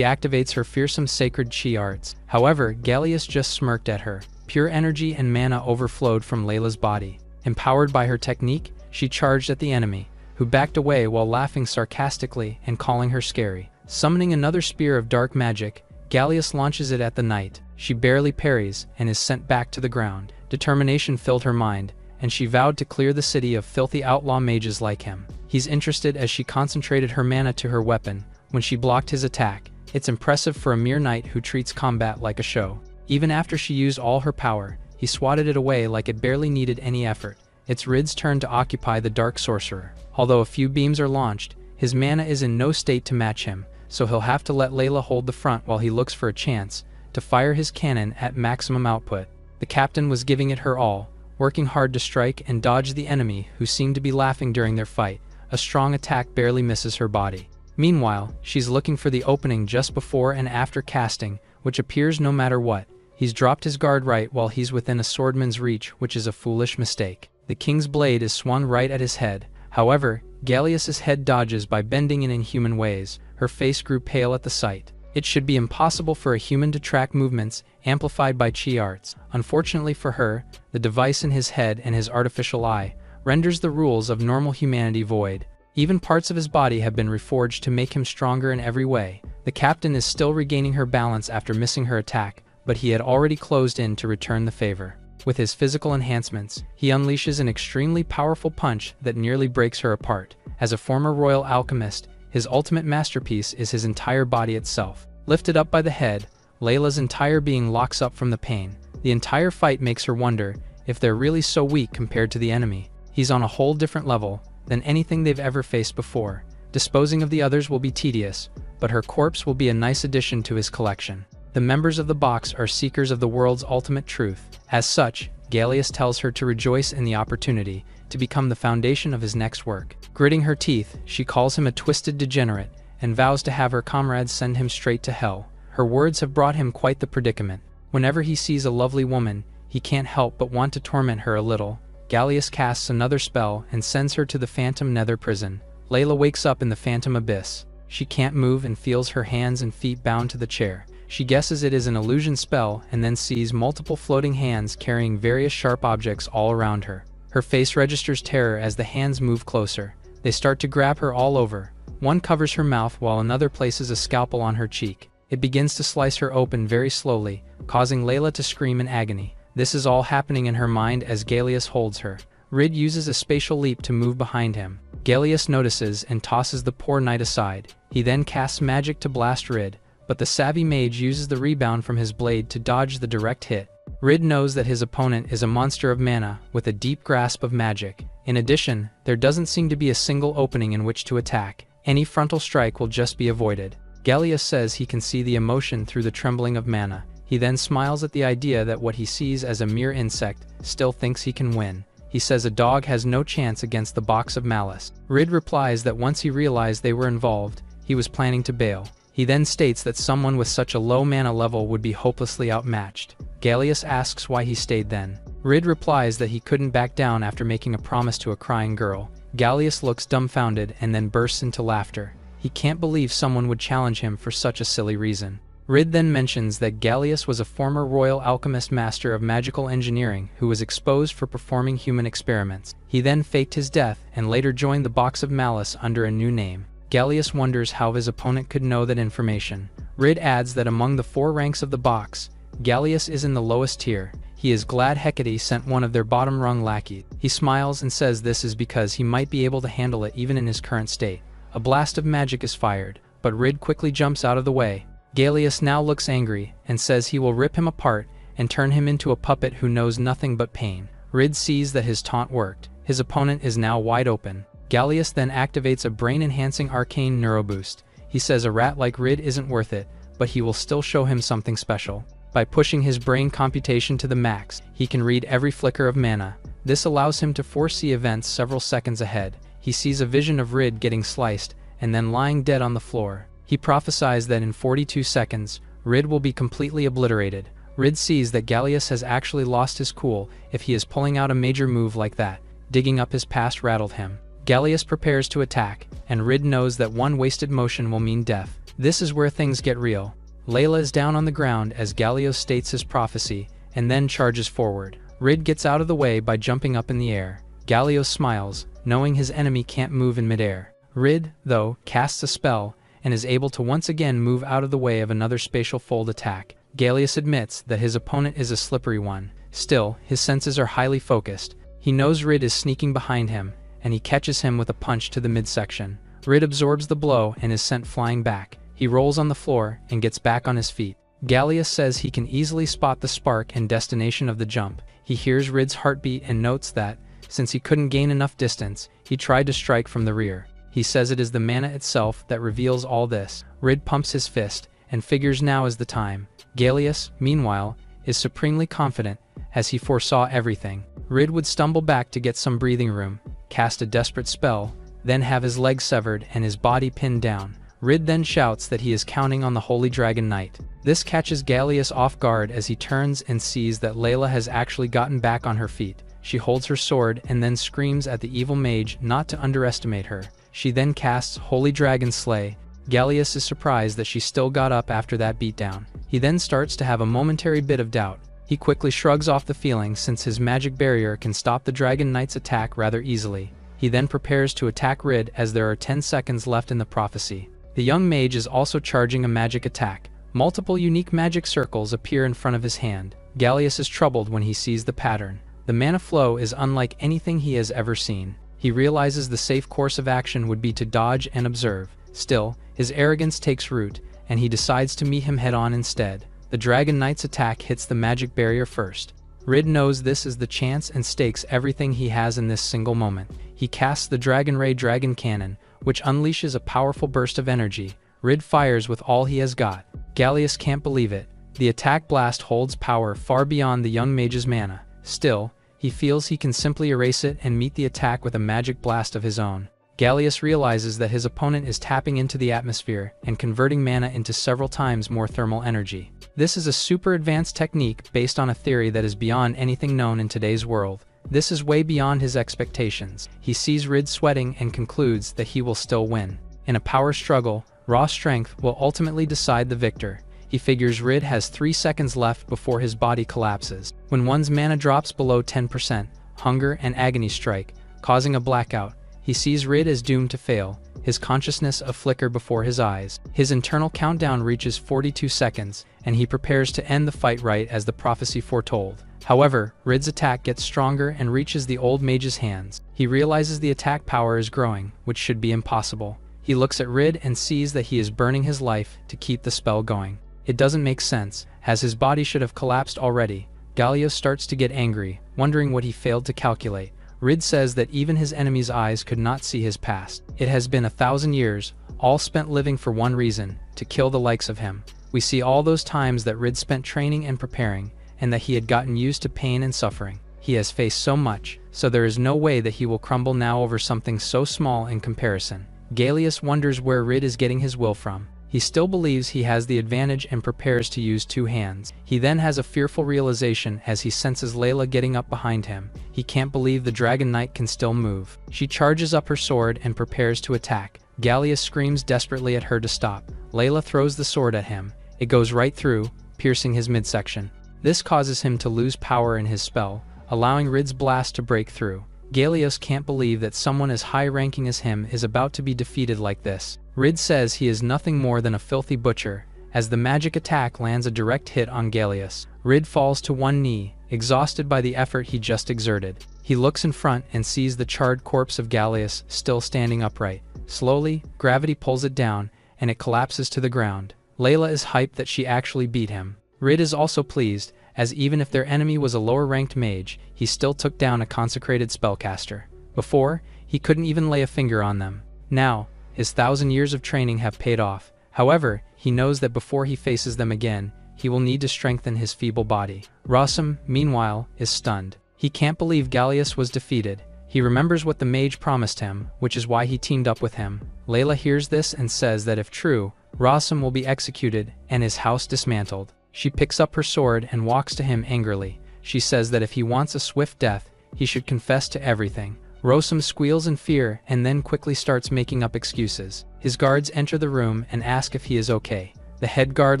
activates her fearsome sacred chi arts. However, Gallius just smirked at her. Pure energy and mana overflowed from Layla's body. Empowered by her technique, she charged at the enemy, who backed away while laughing sarcastically and calling her scary. Summoning another spear of dark magic, Gallius launches it at the knight. She barely parries and is sent back to the ground. Determination filled her mind, and she vowed to clear the city of filthy outlaw mages like him. He's interested as she concentrated her mana to her weapon. When she blocked his attack, it's impressive for a mere knight who treats combat like a show. Even after she used all her power, he swatted it away like it barely needed any effort. It's Rid's turn to occupy the dark sorcerer. Although a few beams are launched, his mana is in no state to match him, so he'll have to let Layla hold the front while he looks for a chance to fire his cannon at maximum output. The captain was giving it her all, working hard to strike and dodge the enemy, who seemed to be laughing during their fight. A strong attack barely misses her body. Meanwhile, she's looking for the opening just before and after casting, which appears no matter what. He's dropped his guard right while he's within a swordman's reach, which is a foolish mistake. The king's blade is swung right at his head. However, Gallius's head dodges by bending in inhuman ways. Her face grew pale at the sight. It should be impossible for a human to track movements amplified by chi arts. Unfortunately for her, the device in his head and his artificial eye renders the rules of normal humanity void. Even parts of his body have been reforged to make him stronger in every way. The captain is still regaining her balance after missing her attack, but he had already closed in to return the favor. With his physical enhancements, he unleashes an extremely powerful punch that nearly breaks her apart. As a former royal alchemist, his ultimate masterpiece is his entire body itself. Lifted up by the head, Layla's entire being locks up from the pain. The entire fight makes her wonder if they're really so weak compared to the enemy. He's on a whole different level than anything they've ever faced before. Disposing of the others will be tedious, but her corpse will be a nice addition to his collection. The members of the box are seekers of the world's ultimate truth. As such, Gallius tells her to rejoice in the opportunity to become the foundation of his next work. Gritting her teeth, she calls him a twisted degenerate and vows to have her comrades send him straight to hell. Her words have brought him quite the predicament. Whenever he sees a lovely woman, he can't help but want to torment her a little. Gallius casts another spell and sends her to the Phantom Nether prison. Layla wakes up in the Phantom Abyss. She can't move and feels her hands and feet bound to the chair. She guesses it is an illusion spell and then sees multiple floating hands carrying various sharp objects all around her. Her face registers terror as the hands move closer. They start to grab her all over. One covers her mouth while another places a scalpel on her cheek. It begins to slice her open very slowly, causing Layla to scream in agony. This is all happening in her mind as Gallius holds her. Rid uses a spatial leap to move behind him. Gallius notices and tosses the poor knight aside. He then casts magic to blast Rid, but the savvy mage uses the rebound from his blade to dodge the direct hit. Rid knows that his opponent is a monster of mana with a deep grasp of magic. In addition, there doesn't seem to be a single opening in which to attack. Any frontal strike will just be avoided. Gallius says he can see the emotion through the trembling of mana. He then smiles at the idea that what he sees as a mere insect still thinks he can win. He says a dog has no chance against the box of malice. Rid replies that once he realized they were involved, he was planning to bail. He then states that someone with such a low mana level would be hopelessly outmatched. Gallius asks why he stayed then. Rid replies that he couldn't back down after making a promise to a crying girl. Gallius looks dumbfounded and then bursts into laughter. He can't believe someone would challenge him for such a silly reason. Rid then mentions that Gallius was a former royal alchemist master of magical engineering who was exposed for performing human experiments. He then faked his death and later joined the Box of Malice under a new name. Gallius wonders how his opponent could know that information. Rid adds that among the 4 ranks of the box, Gallius is in the lowest tier. He is glad Hecate sent one of their bottom-rung lackeys. He smiles and says this is because he might be able to handle it even in his current state. A blast of magic is fired, but Rid quickly jumps out of the way. Gallius now looks angry and says he will rip him apart and turn him into a puppet who knows nothing but pain. Rid sees that his taunt worked. His opponent is now wide open. Gallius then activates a brain-enhancing arcane neuroboost. He says a rat like Rid isn't worth it, but he will still show him something special. By pushing his brain computation to the max, he can read every flicker of mana. This allows him to foresee events several seconds ahead. He sees a vision of Rid getting sliced and then lying dead on the floor. He prophesies that in 42 seconds, Rid will be completely obliterated. Rid sees that Gallius has actually lost his cool if he is pulling out a major move like that. Digging up his past rattled him. Gallius prepares to attack, and Rid knows that one wasted motion will mean death. This is where things get real. Layla is down on the ground as Gallius states his prophecy, and then charges forward. Rid gets out of the way by jumping up in the air. Gallius smiles, knowing his enemy can't move in midair. Rid, though, casts a spell, and is able to once again move out of the way of another spatial fold attack. Gallius admits that his opponent is a slippery one. Still, his senses are highly focused. He knows Rid is sneaking behind him, and he catches him with a punch to the midsection. Rid absorbs the blow and is sent flying back. He rolls on the floor and gets back on his feet. Gallius says he can easily spot the spark and destination of the jump. He hears Rid's heartbeat and notes that, since he couldn't gain enough distance, he tried to strike from the rear. He says it is the mana itself that reveals all this. Rid pumps his fist, and figures now is the time. Gallius, meanwhile, is supremely confident, as he foresaw everything. Rid would stumble back to get some breathing room, cast a desperate spell, then have his leg severed and his body pinned down. Rid then shouts that he is counting on the Holy Dragon Knight. This catches Gallius off guard as he turns and sees that Layla has actually gotten back on her feet. She holds her sword and then screams at the evil mage not to underestimate her. She then casts Holy Dragon Slay. Gallius is surprised that she still got up after that beatdown. He then starts to have a momentary bit of doubt. He quickly shrugs off the feeling since his magic barrier can stop the Dragon Knight's attack rather easily. He then prepares to attack Rid as there are 10 seconds left in the prophecy. The young mage is also charging a magic attack. Multiple unique magic circles appear in front of his hand. Gallius is troubled when he sees the pattern. The mana flow is unlike anything he has ever seen. He realizes the safe course of action would be to dodge and observe. Still, his arrogance takes root, and he decides to meet him head-on instead. The Dragon Knight's attack hits the magic barrier first. Rid knows this is the chance and stakes everything he has in this single moment. He casts the Dragon Ray Dragon Cannon, which unleashes a powerful burst of energy. Rid fires with all he has got. Gallius can't believe it. The attack blast holds power far beyond the young mage's mana. Still, he feels he can simply erase it and meet the attack with a magic blast of his own. Gallius realizes that his opponent is tapping into the atmosphere and converting mana into several times more thermal energy. This is a super advanced technique based on a theory that is beyond anything known in today's world. This is way beyond his expectations. He sees Rid sweating and concludes that he will still win. In a power struggle, raw strength will ultimately decide the victor. He figures Rid has 3 seconds left before his body collapses. When one's mana drops below 10%, hunger and agony strike, causing a blackout. He sees Rid as doomed to fail, his consciousness a flicker before his eyes. His internal countdown reaches 42 seconds, and he prepares to end the fight right as the prophecy foretold. However, Rid's attack gets stronger and reaches the old mage's hands. He realizes the attack power is growing, which should be impossible. He looks at Rid and sees that he is burning his life to keep the spell going. It doesn't make sense, as his body should have collapsed already. Gallius starts to get angry, wondering what he failed to calculate. Rid says that even his enemy's eyes could not see his past. It has been 1,000 years, all spent living for one reason, to kill the likes of him. We see all those times that Rid spent training and preparing, and that he had gotten used to pain and suffering. He has faced so much, so there is no way that he will crumble now over something so small in comparison. Gallius wonders where Rid is getting his will from. He still believes he has the advantage and prepares to use 2 hands. He then has a fearful realization as he senses Layla getting up behind him. He can't believe the Dragon Knight can still move. She charges up her sword and prepares to attack. Gallius screams desperately at her to stop. Layla throws the sword at him. It goes right through, piercing his midsection. This causes him to lose power in his spell, allowing Rid's blast to break through. Gallius can't believe that someone as high-ranking as him is about to be defeated like this. Rid says he is nothing more than a filthy butcher, as the magic attack lands a direct hit on Gallius. Rid falls to one knee, exhausted by the effort he just exerted. He looks in front and sees the charred corpse of Gallius still standing upright. Slowly, gravity pulls it down, and it collapses to the ground. Layla is hyped that she actually beat him. Rid is also pleased, as even if their enemy was a lower-ranked mage, he still took down a consecrated spellcaster. Before, he couldn't even lay a finger on them. Now, his 1,000 years of training have paid off. However, he knows that before he faces them again, he will need to strengthen his feeble body. Rossum, meanwhile, is stunned. He can't believe Gallius was defeated. He remembers what the mage promised him, which is why he teamed up with him. Layla hears this and says that if true, Rosam will be executed and his house dismantled. She picks up her sword and walks to him angrily. She says that if he wants a swift death, he should confess to everything. Rosam squeals in fear and then quickly starts making up excuses. His guards enter the room and ask if he is okay. The head guard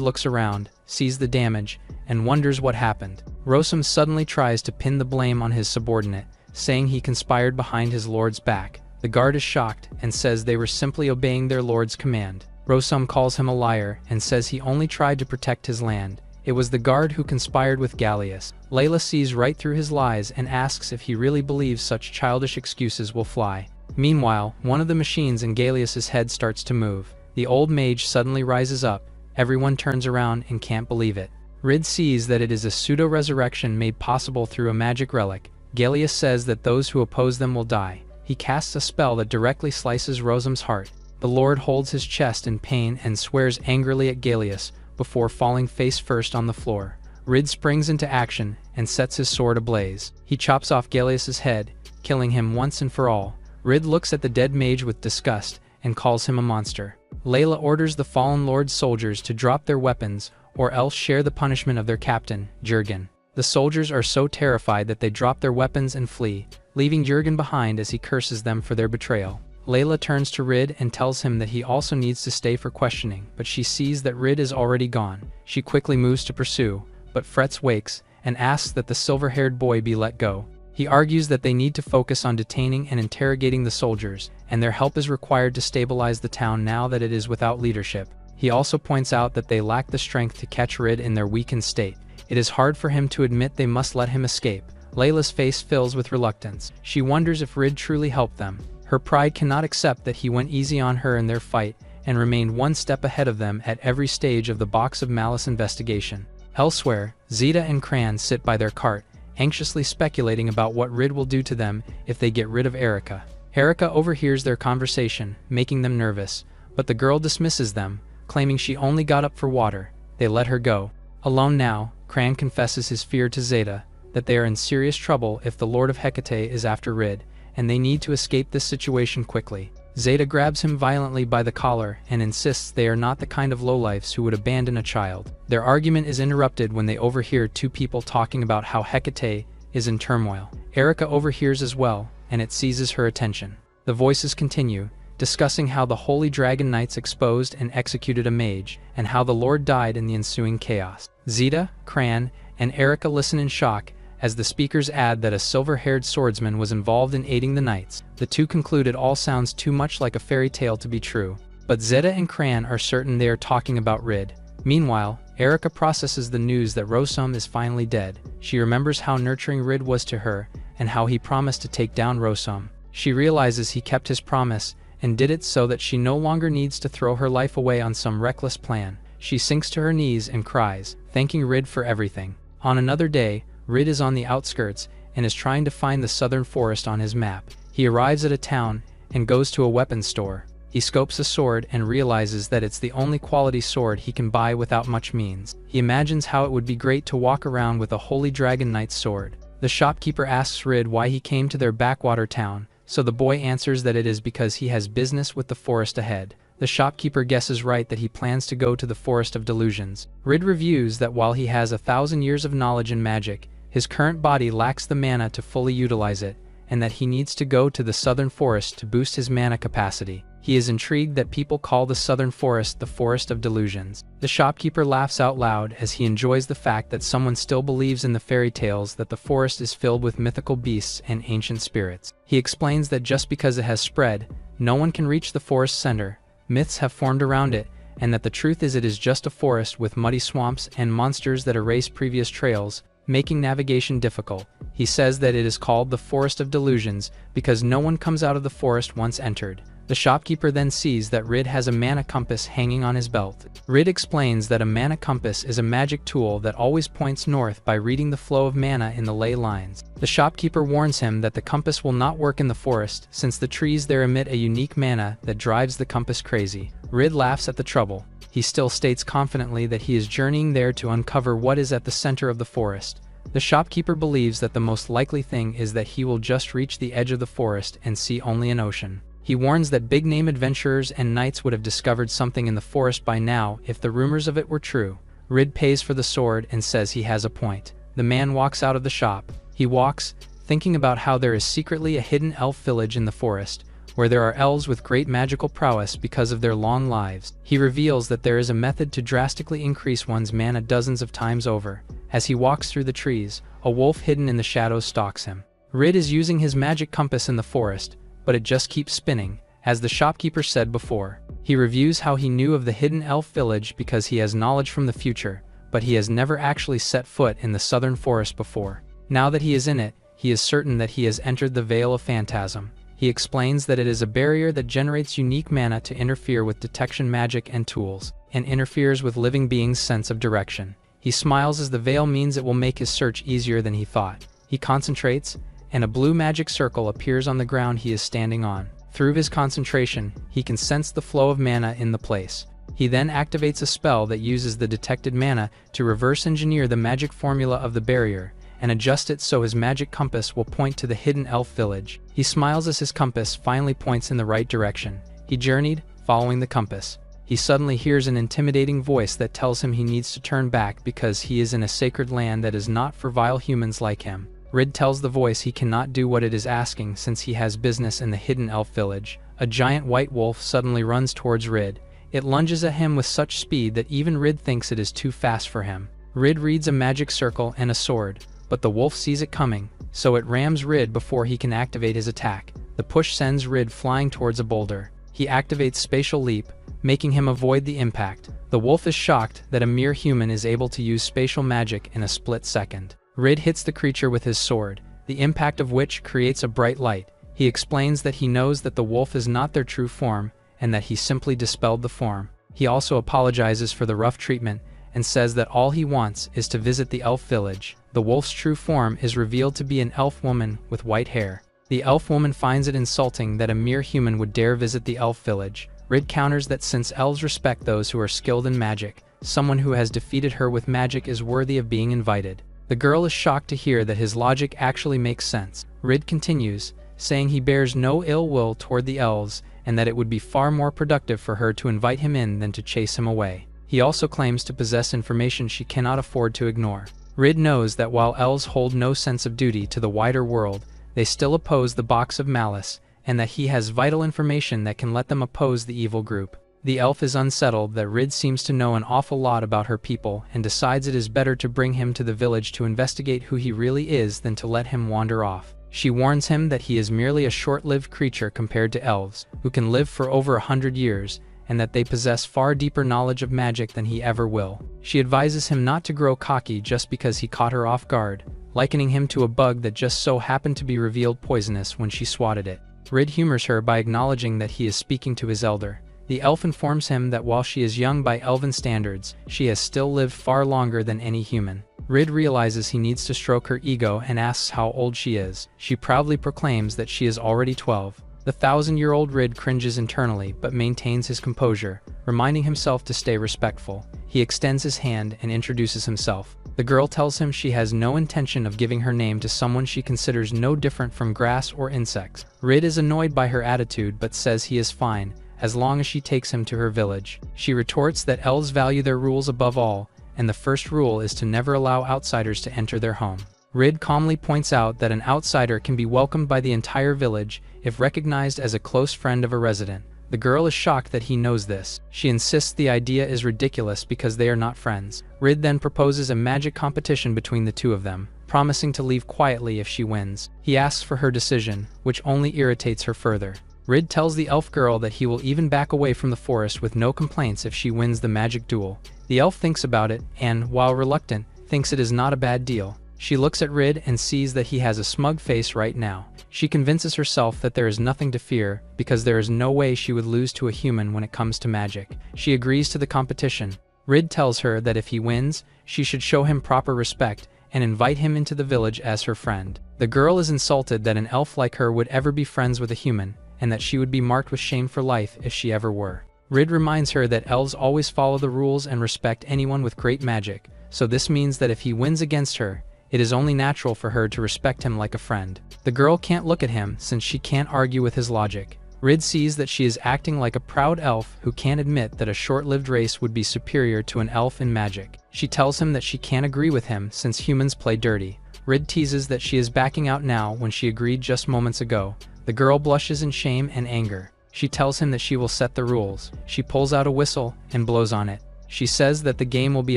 looks around, sees the damage, and wonders what happened. Rosam suddenly tries to pin the blame on his subordinate, saying he conspired behind his lord's back. The guard is shocked and says they were simply obeying their lord's command. Rosam calls him a liar and says he only tried to protect his land. It was the guard who conspired with Gallius. Layla sees right through his lies and asks if he really believes such childish excuses will fly. Meanwhile, one of the machines in Gallius's head starts to move. The old mage suddenly rises up. Everyone turns around and can't believe it. Rid sees that it is a pseudo-resurrection made possible through a magic relic. Gallius says that those who oppose them will die. He casts a spell that directly slices Rosam's heart. The Lord holds his chest in pain and swears angrily at Gallius before falling face first on the floor. Rid springs into action and sets his sword ablaze. He chops off Gallius's head, killing him once and for all. Rid looks at the dead mage with disgust and calls him a monster. Layla orders the fallen lord's soldiers to drop their weapons or else share the punishment of their captain, Jurgen. The soldiers are so terrified that they drop their weapons and flee, leaving Jurgen behind as he curses them for their betrayal. Layla turns to Rid and tells him that he also needs to stay for questioning, but she sees that Rid is already gone. She quickly moves to pursue, but Fretz wakes and asks that the silver-haired boy be let go. He argues that they need to focus on detaining and interrogating the soldiers, and their help is required to stabilize the town now that it is without leadership. He also points out that they lack the strength to catch Rid in their weakened state. It is hard for him to admit they must let him escape. Layla's face fills with reluctance. She wonders if Rid truly helped them. Her pride cannot accept that he went easy on her in their fight and remained one step ahead of them at every stage of the Box of Malice investigation. Elsewhere, Zeta and Cran sit by their cart, anxiously speculating about what Rid will do to them if they get rid of Erica. Erica overhears their conversation, making them nervous, but the girl dismisses them, claiming she only got up for water. They let her go. Alone now, Cran confesses his fear to Zeta, that they are in serious trouble if the Lord of Hecate is after Rid, and they need to escape this situation quickly. Zeta grabs him violently by the collar and insists they are not the kind of lowlifes who would abandon a child. Their argument is interrupted when they overhear two people talking about how Hecate is in turmoil. Erica overhears as well, and it seizes her attention. The voices continue, discussing how the Holy Dragon Knights exposed and executed a mage, and how the Lord died in the ensuing chaos. Zeta, Cran, and Erica listen in shock as the speakers add that a silver-haired swordsman was involved in aiding the knights. The two conclude it all sounds too much like a fairy tale to be true. But Zeta and Cran are certain they are talking about Rid. Meanwhile, Erica processes the news that Rosam is finally dead. She remembers how nurturing Rid was to her, and how he promised to take down Rosam. She realizes he kept his promise, and did it so that she no longer needs to throw her life away on some reckless plan. She sinks to her knees and cries, thanking Rid for everything. On another day, Rid is on the outskirts and is trying to find the southern forest on his map. He arrives at a town and goes to a weapons store. He scopes a sword and realizes that it's the only quality sword he can buy without much means. He imagines how it would be great to walk around with a Holy Dragon Knight's sword. The shopkeeper asks Rid why he came to their backwater town, so the boy answers that it is because he has business with the forest ahead. The shopkeeper guesses right that he plans to go to the Forest of Delusions. Rid reviews that while he has 1,000 years of knowledge in magic, his current body lacks the mana to fully utilize it, and that he needs to go to the southern forest to boost his mana capacity. He is intrigued that people call the southern forest the Forest of Delusions. The shopkeeper laughs out loud as he enjoys the fact that someone still believes in the fairy tales that the forest is filled with mythical beasts and ancient spirits. He explains that just because it has spread, no one can reach the forest center. Myths have formed around it, and that the truth is it is just a forest with muddy swamps and monsters that erase previous trails, making navigation difficult. He says that it is called the Forest of Delusions because no one comes out of the forest once entered. The shopkeeper then sees that Rid has a mana compass hanging on his belt. Rid explains that a mana compass is a magic tool that always points north by reading the flow of mana in the ley lines. The shopkeeper warns him that the compass will not work in the forest since the trees there emit a unique mana that drives the compass crazy. Rid laughs at the trouble. He still states confidently that he is journeying there to uncover what is at the center of the forest. The shopkeeper believes that the most likely thing is that he will just reach the edge of the forest and see only an ocean. He warns that big-name adventurers and knights would have discovered something in the forest by now if the rumors of it were true. Rid pays for the sword and says he has a point. The man walks out of the shop. He walks, thinking about how there is secretly a hidden elf village in the forest, where there are elves with great magical prowess because of their long lives. He reveals that there is a method to drastically increase one's mana dozens of times over. As he walks through the trees, a wolf hidden in the shadows stalks him. Rid is using his magic compass in the forest, but it just keeps spinning, as the shopkeeper said before. He reviews how he knew of the hidden elf village because he has knowledge from the future, but he has never actually set foot in the southern forest before. Now that he is in it, he is certain that he has entered the Veil of Phantasm. He explains that it is a barrier that generates unique mana to interfere with detection magic and tools, and interferes with living beings' sense of direction. He smiles as the veil means it will make his search easier than he thought. He concentrates, and a blue magic circle appears on the ground he is standing on. Through his concentration, he can sense the flow of mana in the place. He then activates a spell that uses the detected mana to reverse engineer the magic formula of the barrier, and adjust it so his magic compass will point to the hidden elf village. He smiles as his compass finally points in the right direction. He journeyed, following the compass. He suddenly hears an intimidating voice that tells him he needs to turn back because he is in a sacred land that is not for vile humans like him. Rid tells the voice he cannot do what it is asking since he has business in the hidden elf village. A giant white wolf suddenly runs towards Rid. It lunges at him with such speed that even Rid thinks it is too fast for him. Rid reads a magic circle and a sword, but the wolf sees it coming, so it rams Rid before he can activate his attack. The push sends Rid flying towards a boulder. He activates Spatial Leap, making him avoid the impact. The wolf is shocked that a mere human is able to use spatial magic in a split second. Rid hits the creature with his sword, the impact of which creates a bright light. He explains that he knows that the wolf is not their true form, and that he simply dispelled the form. He also apologizes for the rough treatment, and says that all he wants is to visit the elf village. The wolf's true form is revealed to be an elf woman with white hair. The elf woman finds it insulting that a mere human would dare visit the elf village. Rid counters that since elves respect those who are skilled in magic, someone who has defeated her with magic is worthy of being invited. The girl is shocked to hear that his logic actually makes sense. Rid continues, saying he bears no ill will toward the elves, and that it would be far more productive for her to invite him in than to chase him away. He also claims to possess information she cannot afford to ignore. Rid knows that while elves hold no sense of duty to the wider world, they still oppose the Box of Malice, and that he has vital information that can let them oppose the evil group. The elf is unsettled that Rid seems to know an awful lot about her people and decides it is better to bring him to the village to investigate who he really is than to let him wander off. She warns him that he is merely a short-lived creature compared to elves, who can live for over 100 years, and that they possess far deeper knowledge of magic than he ever will. She advises him not to grow cocky just because he caught her off guard, likening him to a bug that just so happened to be revealed poisonous when she swatted it. Rid humors her by acknowledging that he is speaking to his elder. The elf informs him that while she is young by elven standards, she has still lived far longer than any human. Rid realizes he needs to stroke her ego and asks how old she is. She proudly proclaims that she is already 12. The 1,000-year-old Rid cringes internally but maintains his composure, reminding himself to stay respectful. He extends his hand and introduces himself. The girl tells him she has no intention of giving her name to someone she considers no different from grass or insects. Rid is annoyed by her attitude but says he is fine, as long as she takes him to her village. She retorts that elves value their rules above all, and the first rule is to never allow outsiders to enter their home. Rid calmly points out that an outsider can be welcomed by the entire village if recognized as a close friend of a resident. The girl is shocked that he knows this. She insists the idea is ridiculous because they are not friends. Rid then proposes a magic competition between the two of them, promising to leave quietly if she wins. He asks for her decision, which only irritates her further. Rid tells the elf girl that he will even back away from the forest with no complaints if she wins the magic duel. The elf thinks about it and, while reluctant, thinks it is not a bad deal. She looks at Rid and sees that he has a smug face right now. She convinces herself that there is nothing to fear because there is no way she would lose to a human when it comes to magic. She agrees to the competition. Rid tells her that if he wins, she should show him proper respect and invite him into the village as her friend. The girl is insulted that an elf like her would ever be friends with a human, and that she would be marked with shame for life if she ever were. Rid reminds her that elves always follow the rules and respect anyone with great magic, so this means that if he wins against her, it is only natural for her to respect him like a friend. The girl can't look at him since she can't argue with his logic. Rid sees that she is acting like a proud elf who can't admit that a short-lived race would be superior to an elf in magic. She tells him that she can't agree with him since humans play dirty. Rid teases that she is backing out now when she agreed just moments ago. The girl blushes in shame and anger. She tells him that she will set the rules. She pulls out a whistle and blows on it. She says that the game will be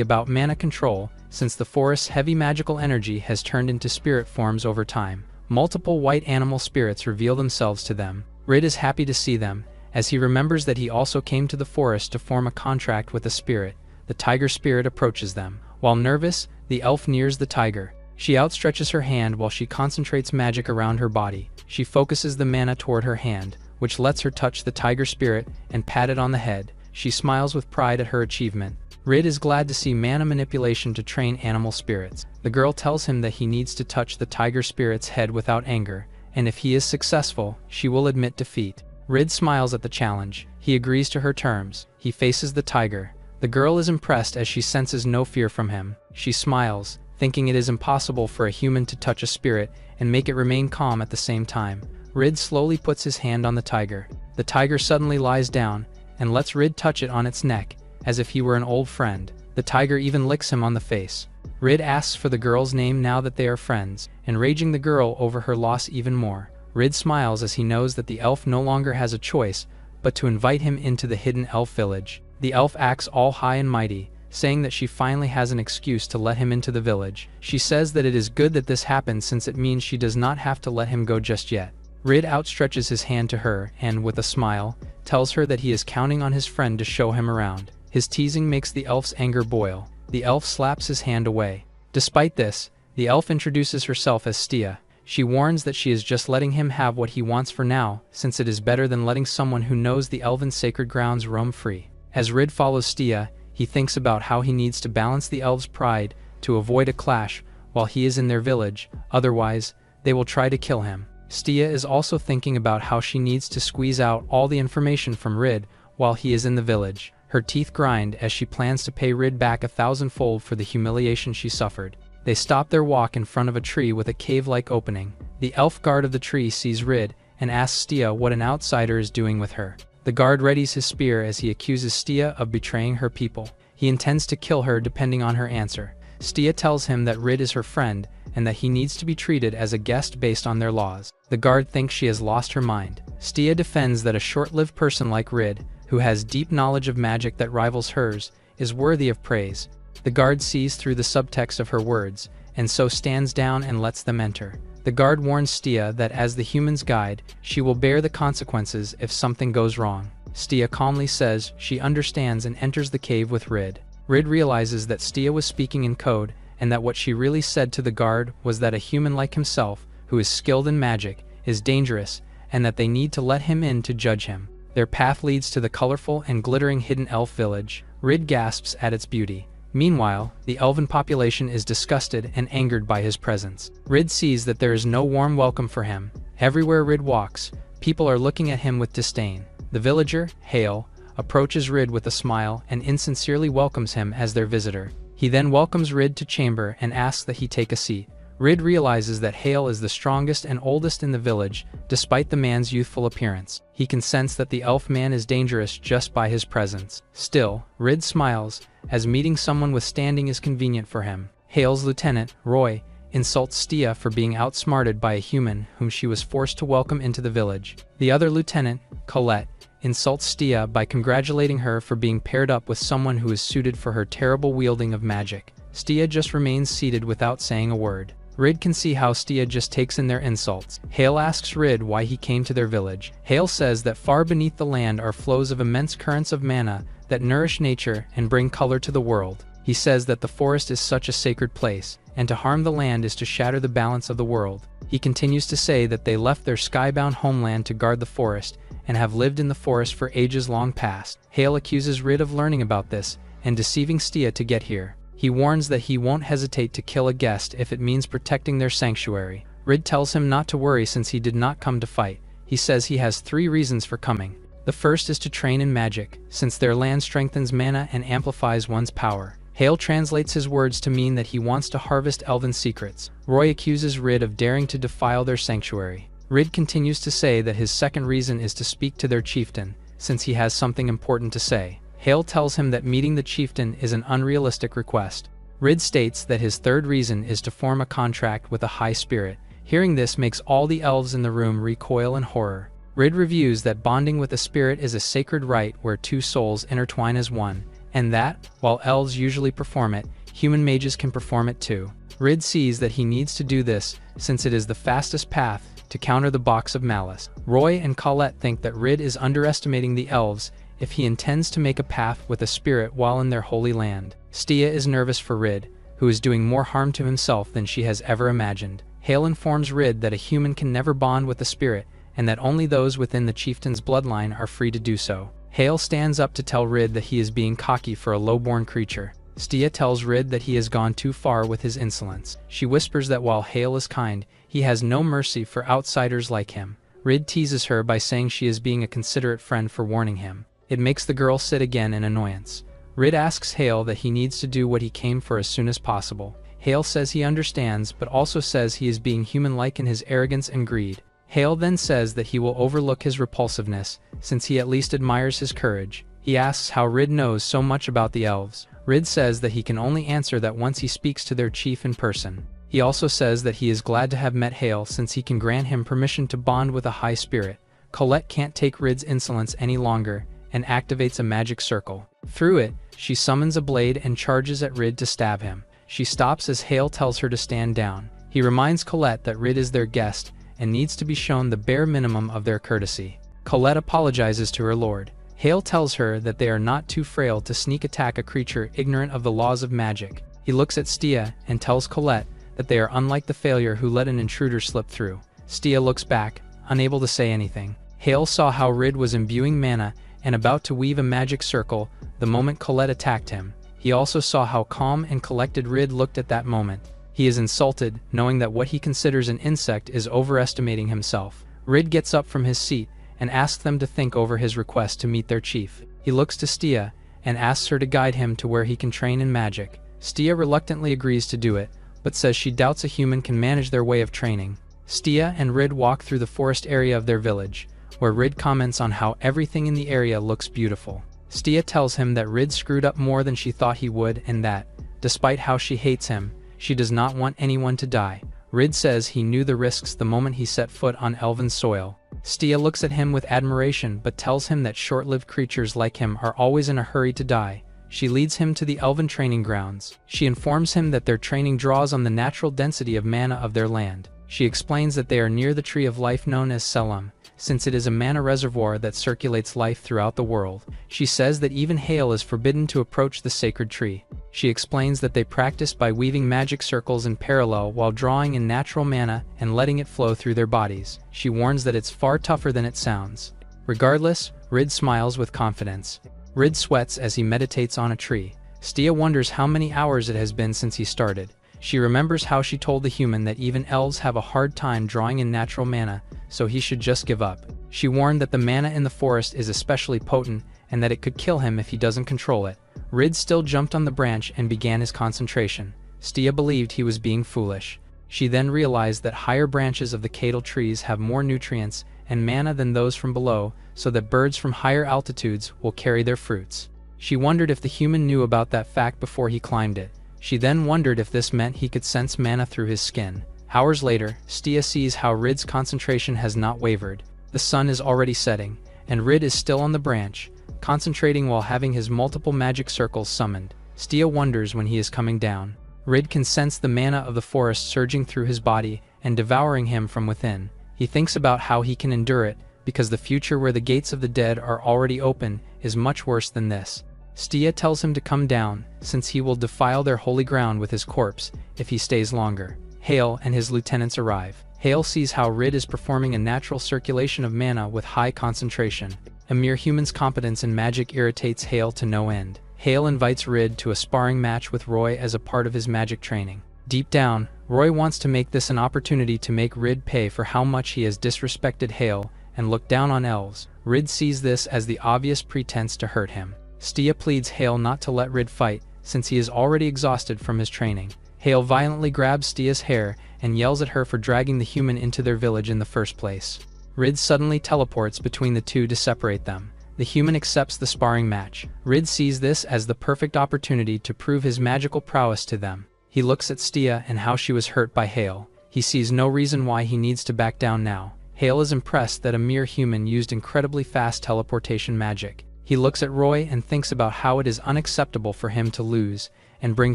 about mana control, since the forest's heavy magical energy has turned into spirit forms over time. Multiple white animal spirits reveal themselves to them. Rid is happy to see them, as he remembers that he also came to the forest to form a contract with a spirit. The tiger spirit approaches them. While nervous, the elf nears the tiger. She outstretches her hand while she concentrates magic around her body. She focuses the mana toward her hand, which lets her touch the tiger spirit and pat it on the head. She smiles with pride at her achievement. Rid is glad to see mana manipulation to train animal spirits. The girl tells him that he needs to touch the tiger spirit's head without anger, and if he is successful, she will admit defeat. Rid smiles at the challenge. He agrees to her terms. He faces the tiger. The girl is impressed as she senses no fear from him. She smiles, thinking it is impossible for a human to touch a spirit and make it remain calm at the same time. Rid slowly puts his hand on the tiger. The tiger suddenly lies down and lets Rid touch it on its neck, as if he were an old friend. The tiger even licks him on the face. Rid asks for the girl's name now that they are friends, enraging the girl over her loss even more. Rid smiles as he knows that the elf no longer has a choice but to invite him into the hidden elf village. The elf acts all high and mighty, saying that she finally has an excuse to let him into the village. She says that it is good that this happened since it means she does not have to let him go just yet. Rid outstretches his hand to her and, with a smile, tells her that he is counting on his friend to show him around. His teasing makes the elf's anger boil. The elf slaps his hand away. Despite this, the elf introduces herself as Stia. She warns that she is just letting him have what he wants for now, since it is better than letting someone who knows the elven sacred grounds roam free. As Rid follows Stia, he thinks about how he needs to balance the elves' pride to avoid a clash while he is in their village, otherwise, they will try to kill him. Stia is also thinking about how she needs to squeeze out all the information from Rid while he is in the village. Her teeth grind as she plans to pay Rid back 1,000-fold for the humiliation she suffered. They stop their walk in front of a tree with a cave-like opening. The elf guard of the tree sees Rid and asks Stia what an outsider is doing with her. The guard readies his spear as he accuses Stia of betraying her people. He intends to kill her depending on her answer. Stia tells him that Rid is her friend and that he needs to be treated as a guest based on their laws. The guard thinks she has lost her mind. Stia defends that a short-lived person like Rid, who has deep knowledge of magic that rivals hers, is worthy of praise. The guard sees through the subtext of her words, and so stands down and lets them enter. The guard warns Stia that as the human's guide, she will bear the consequences if something goes wrong. Stia calmly says she understands and enters the cave with Rid. Rid realizes that Stia was speaking in code, and that what she really said to the guard was that a human like himself, who is skilled in magic, is dangerous, and that they need to let him in to judge him. Their path leads to the colorful and glittering hidden elf village. Rid gasps at its beauty. Meanwhile, the elven population is disgusted and angered by his presence. Rid sees that there is no warm welcome for him. Everywhere Rid walks, people are looking at him with disdain. The villager, Hale, approaches Rid with a smile and insincerely welcomes him as their visitor. He then welcomes Rid to chamber and asks that he take a seat. Rid realizes that Hale is the strongest and oldest in the village, despite the man's youthful appearance. He can sense that the elf man is dangerous just by his presence. Still, Rid smiles, as meeting someone with standing is convenient for him. Hale's lieutenant, Roy, insults Stia for being outsmarted by a human whom she was forced to welcome into the village. The other lieutenant, Colette, insults Stia by congratulating her for being paired up with someone who is suited for her terrible wielding of magic. Stia just remains seated without saying a word. Rid can see how Stia just takes in their insults. Hale asks Rid why he came to their village. Hale says that far beneath the land are flows of immense currents of mana that nourish nature and bring color to the world. He says that the forest is such a sacred place, and to harm the land is to shatter the balance of the world. He continues to say that they left their skybound homeland to guard the forest, and have lived in the forest for ages long past. Hale accuses Rid of learning about this, and deceiving Stia to get here. He warns that he won't hesitate to kill a guest if it means protecting their sanctuary. Rid tells him not to worry since he did not come to fight. He says he has 3 reasons for coming. The first is to train in magic, since their land strengthens mana and amplifies one's power. Hale translates his words to mean that he wants to harvest elven secrets. Roy accuses Rid of daring to defile their sanctuary. Rid continues to say that his second reason is to speak to their chieftain, since he has something important to say. Hale tells him that meeting the chieftain is an unrealistic request. Rid states that his third reason is to form a contract with a high spirit. Hearing this makes all the elves in the room recoil in horror. Rid reviews that bonding with a spirit is a sacred rite where two souls intertwine as one, and that, while elves usually perform it, human mages can perform it too. Rid sees that he needs to do this, since it is the fastest path to counter the box of malice. Roy and Colette think that Rid is underestimating the elves if he intends to make a path with a spirit while in their holy land. Stia is nervous for Rid, who is doing more harm to himself than she has ever imagined. Hale informs Rid that a human can never bond with a spirit, and that only those within the chieftain's bloodline are free to do so. Hale stands up to tell Rid that he is being cocky for a low-born creature. Stia tells Rid that he has gone too far with his insolence. She whispers that while Hale is kind, he has no mercy for outsiders like him. Rid teases her by saying she is being a considerate friend for warning him. It makes the girl sit again in annoyance. Rid asks Hale that he needs to do what he came for as soon as possible. Hale says he understands, but also says he is being human-like in his arrogance and greed. Hale then says that he will overlook his repulsiveness, since he at least admires his courage. He asks how Rid knows so much about the elves. Rid says that he can only answer that once he speaks to their chief in person. He also says that he is glad to have met Hale since he can grant him permission to bond with a high spirit. Colette can't take Rid's insolence any longer, and activates a magic circle. Through it, she summons a blade and charges at Rid to stab him. She stops as Hale tells her to stand down. He reminds Colette that Rid is their guest, and needs to be shown the bare minimum of their courtesy. Colette apologizes to her lord. Hale tells her that they are not too frail to sneak attack a creature ignorant of the laws of magic. He looks at Stia and tells Colette that they are unlike the failure who let an intruder slip through. Stia looks back, unable to say anything. Hale saw how Rid was imbuing mana and about to weave a magic circle the moment Colette attacked him. He also saw how calm and collected Rid looked at that moment. He is insulted, knowing that what he considers an insect is overestimating himself. Rid gets up from his seat and asks them to think over his request to meet their chief. He looks to Stia and asks her to guide him to where he can train in magic. Stia reluctantly agrees to do it, but says she doubts a human can manage their way of training. Stia and Rid walk through the forest area of their village, where Rid comments on how everything in the area looks beautiful. Stia tells him that Rid screwed up more than she thought he would and that, despite how she hates him, she does not want anyone to die. Rid says he knew the risks the moment he set foot on elven soil. Stia looks at him with admiration but tells him that short-lived creatures like him are always in a hurry to die. She leads him to the elven training grounds. She informs him that their training draws on the natural density of mana of their land. She explains that they are near the tree of life known as Selam, since it is a mana reservoir that circulates life throughout the world. She says that even Hale is forbidden to approach the sacred tree. She explains that they practice by weaving magic circles in parallel while drawing in natural mana and letting it flow through their bodies. She warns that it's far tougher than it sounds. Regardless, Rid smiles with confidence. Rid sweats as he meditates on a tree. Stia wonders how many hours it has been since he started. She remembers how she told the human that even elves have a hard time drawing in natural mana, so he should just give up. She warned that the mana in the forest is especially potent and that it could kill him if he doesn't control it. Rid still jumped on the branch and began his concentration. Stia believed he was being foolish. She then realized that higher branches of the cadal trees have more nutrients and mana than those from below, so that birds from higher altitudes will carry their fruits. She wondered if the human knew about that fact before he climbed it. She then wondered if this meant he could sense mana through his skin. Hours later, Stia sees how Rid's concentration has not wavered. The sun is already setting, and Rid is still on the branch, concentrating while having his multiple magic circles summoned. Stia wonders when he is coming down. Rid can sense the mana of the forest surging through his body and devouring him from within. He thinks about how he can endure it, because the future where the gates of the dead are already open is much worse than this. Stia tells him to come down, since he will defile their holy ground with his corpse if he stays longer. Hale and his lieutenants arrive. Hale sees how Rid is performing a natural circulation of mana with high concentration. A mere human's competence in magic irritates Hale to no end. Hale invites Rid to a sparring match with Roy as a part of his magic training. Deep down, Roy wants to make this an opportunity to make Rid pay for how much he has disrespected Hale and looked down on elves. Rid sees this as the obvious pretense to hurt him. Stia pleads Hale not to let Rid fight, since he is already exhausted from his training. Hale violently grabs Stia's hair and yells at her for dragging the human into their village in the first place. Rid suddenly teleports between the two to separate them. The human accepts the sparring match. Rid sees this as the perfect opportunity to prove his magical prowess to them. He looks at Stia and how she was hurt by Hale. He sees no reason why he needs to back down now. Hale is impressed that a mere human used incredibly fast teleportation magic. He looks at Roy and thinks about how it is unacceptable for him to lose and bring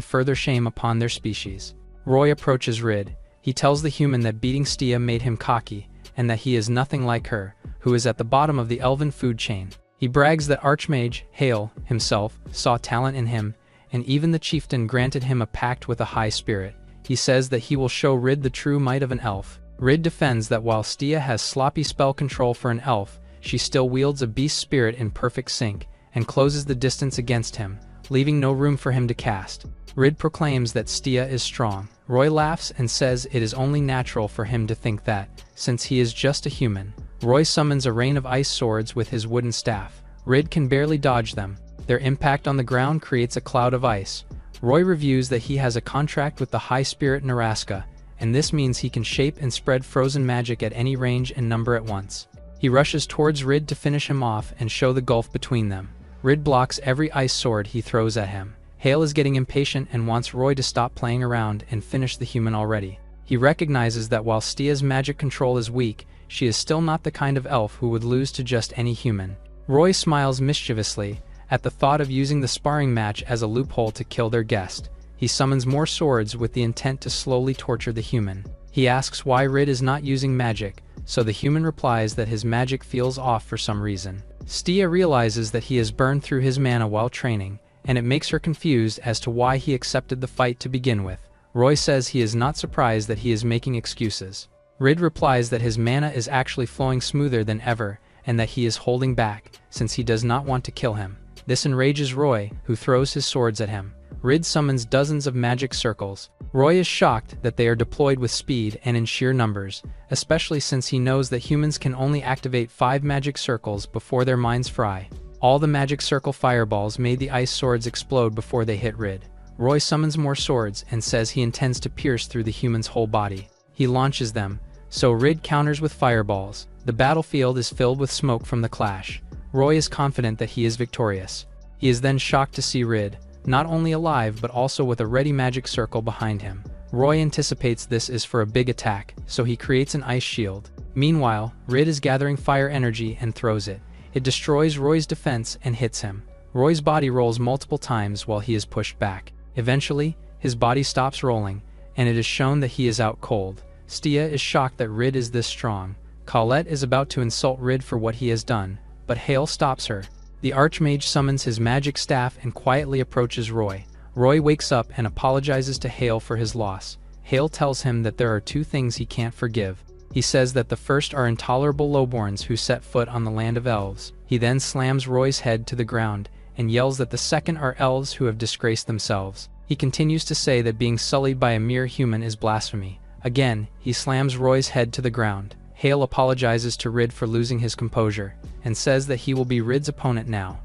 further shame upon their species. Roy approaches Rid. He tells the human that beating Stia made him cocky, and that he is nothing like her, who is at the bottom of the elven food chain. He brags that Archmage Hale himself saw talent in him, and even the chieftain granted him a pact with a high spirit. He says that he will show Rid the true might of an elf. Rid defends that while Stia has sloppy spell control for an elf, she still wields a beast spirit in perfect sync, and closes the distance against him, leaving no room for him to cast. Rid proclaims that Stia is strong. Roy laughs and says it is only natural for him to think that, since he is just a human. Roy summons a rain of ice swords with his wooden staff. Rid can barely dodge them. Their impact on the ground creates a cloud of ice. Roy reviews that he has a contract with the High Spirit Naraska, and this means he can shape and spread frozen magic at any range and number at once. He rushes towards Rid to finish him off and show the gulf between them. Rid blocks every ice sword he throws at him. Hale is getting impatient and wants Roy to stop playing around and finish the human already. He recognizes that while Stia's magic control is weak, she is still not the kind of elf who would lose to just any human. Roy smiles mischievously at the thought of using the sparring match as a loophole to kill their guest. He summons more swords with the intent to slowly torture the human. He asks why Rid is not using magic, so the human replies that his magic feels off for some reason. Stia realizes that he has burned through his mana while training, and it makes her confused as to why he accepted the fight to begin with. Roy says he is not surprised that he is making excuses. Rid replies that his mana is actually flowing smoother than ever, and that he is holding back, since he does not want to kill him. This enrages Roy, who throws his swords at him. Rid summons dozens of magic circles. Roy is shocked that they are deployed with speed and in sheer numbers, especially since he knows that humans can only activate 5 magic circles before their minds fry. All the magic circle fireballs made the ice swords explode before they hit Rid. Roy summons more swords and says he intends to pierce through the human's whole body. He launches them, so Rid counters with fireballs. The battlefield is filled with smoke from the clash. Roy is confident that he is victorious. He is then shocked to see Rid, not only alive but also with a ready magic circle behind him. Roy anticipates this is for a big attack, so he creates an ice shield. Meanwhile, Rid is gathering fire energy and throws it. It destroys Roy's defense and hits him. Roy's body rolls multiple times while he is pushed back. Eventually, his body stops rolling, and it is shown that he is out cold. Stia is shocked that Rid is this strong. Colette is about to insult Rid for what he has done, but Hale stops her. The Archmage summons his magic staff and quietly approaches Roy. Roy wakes up and apologizes to Hale for his loss. Hale tells him that there are 2 things he can't forgive. He says that the first are intolerable lowborns who set foot on the land of elves. He then slams Roy's head to the ground and yells that the second are elves who have disgraced themselves. He continues to say that being sullied by a mere human is blasphemy. Again, he slams Roy's head to the ground. Hale apologizes to Rid for losing his composure, and says that he will be Rid's opponent now.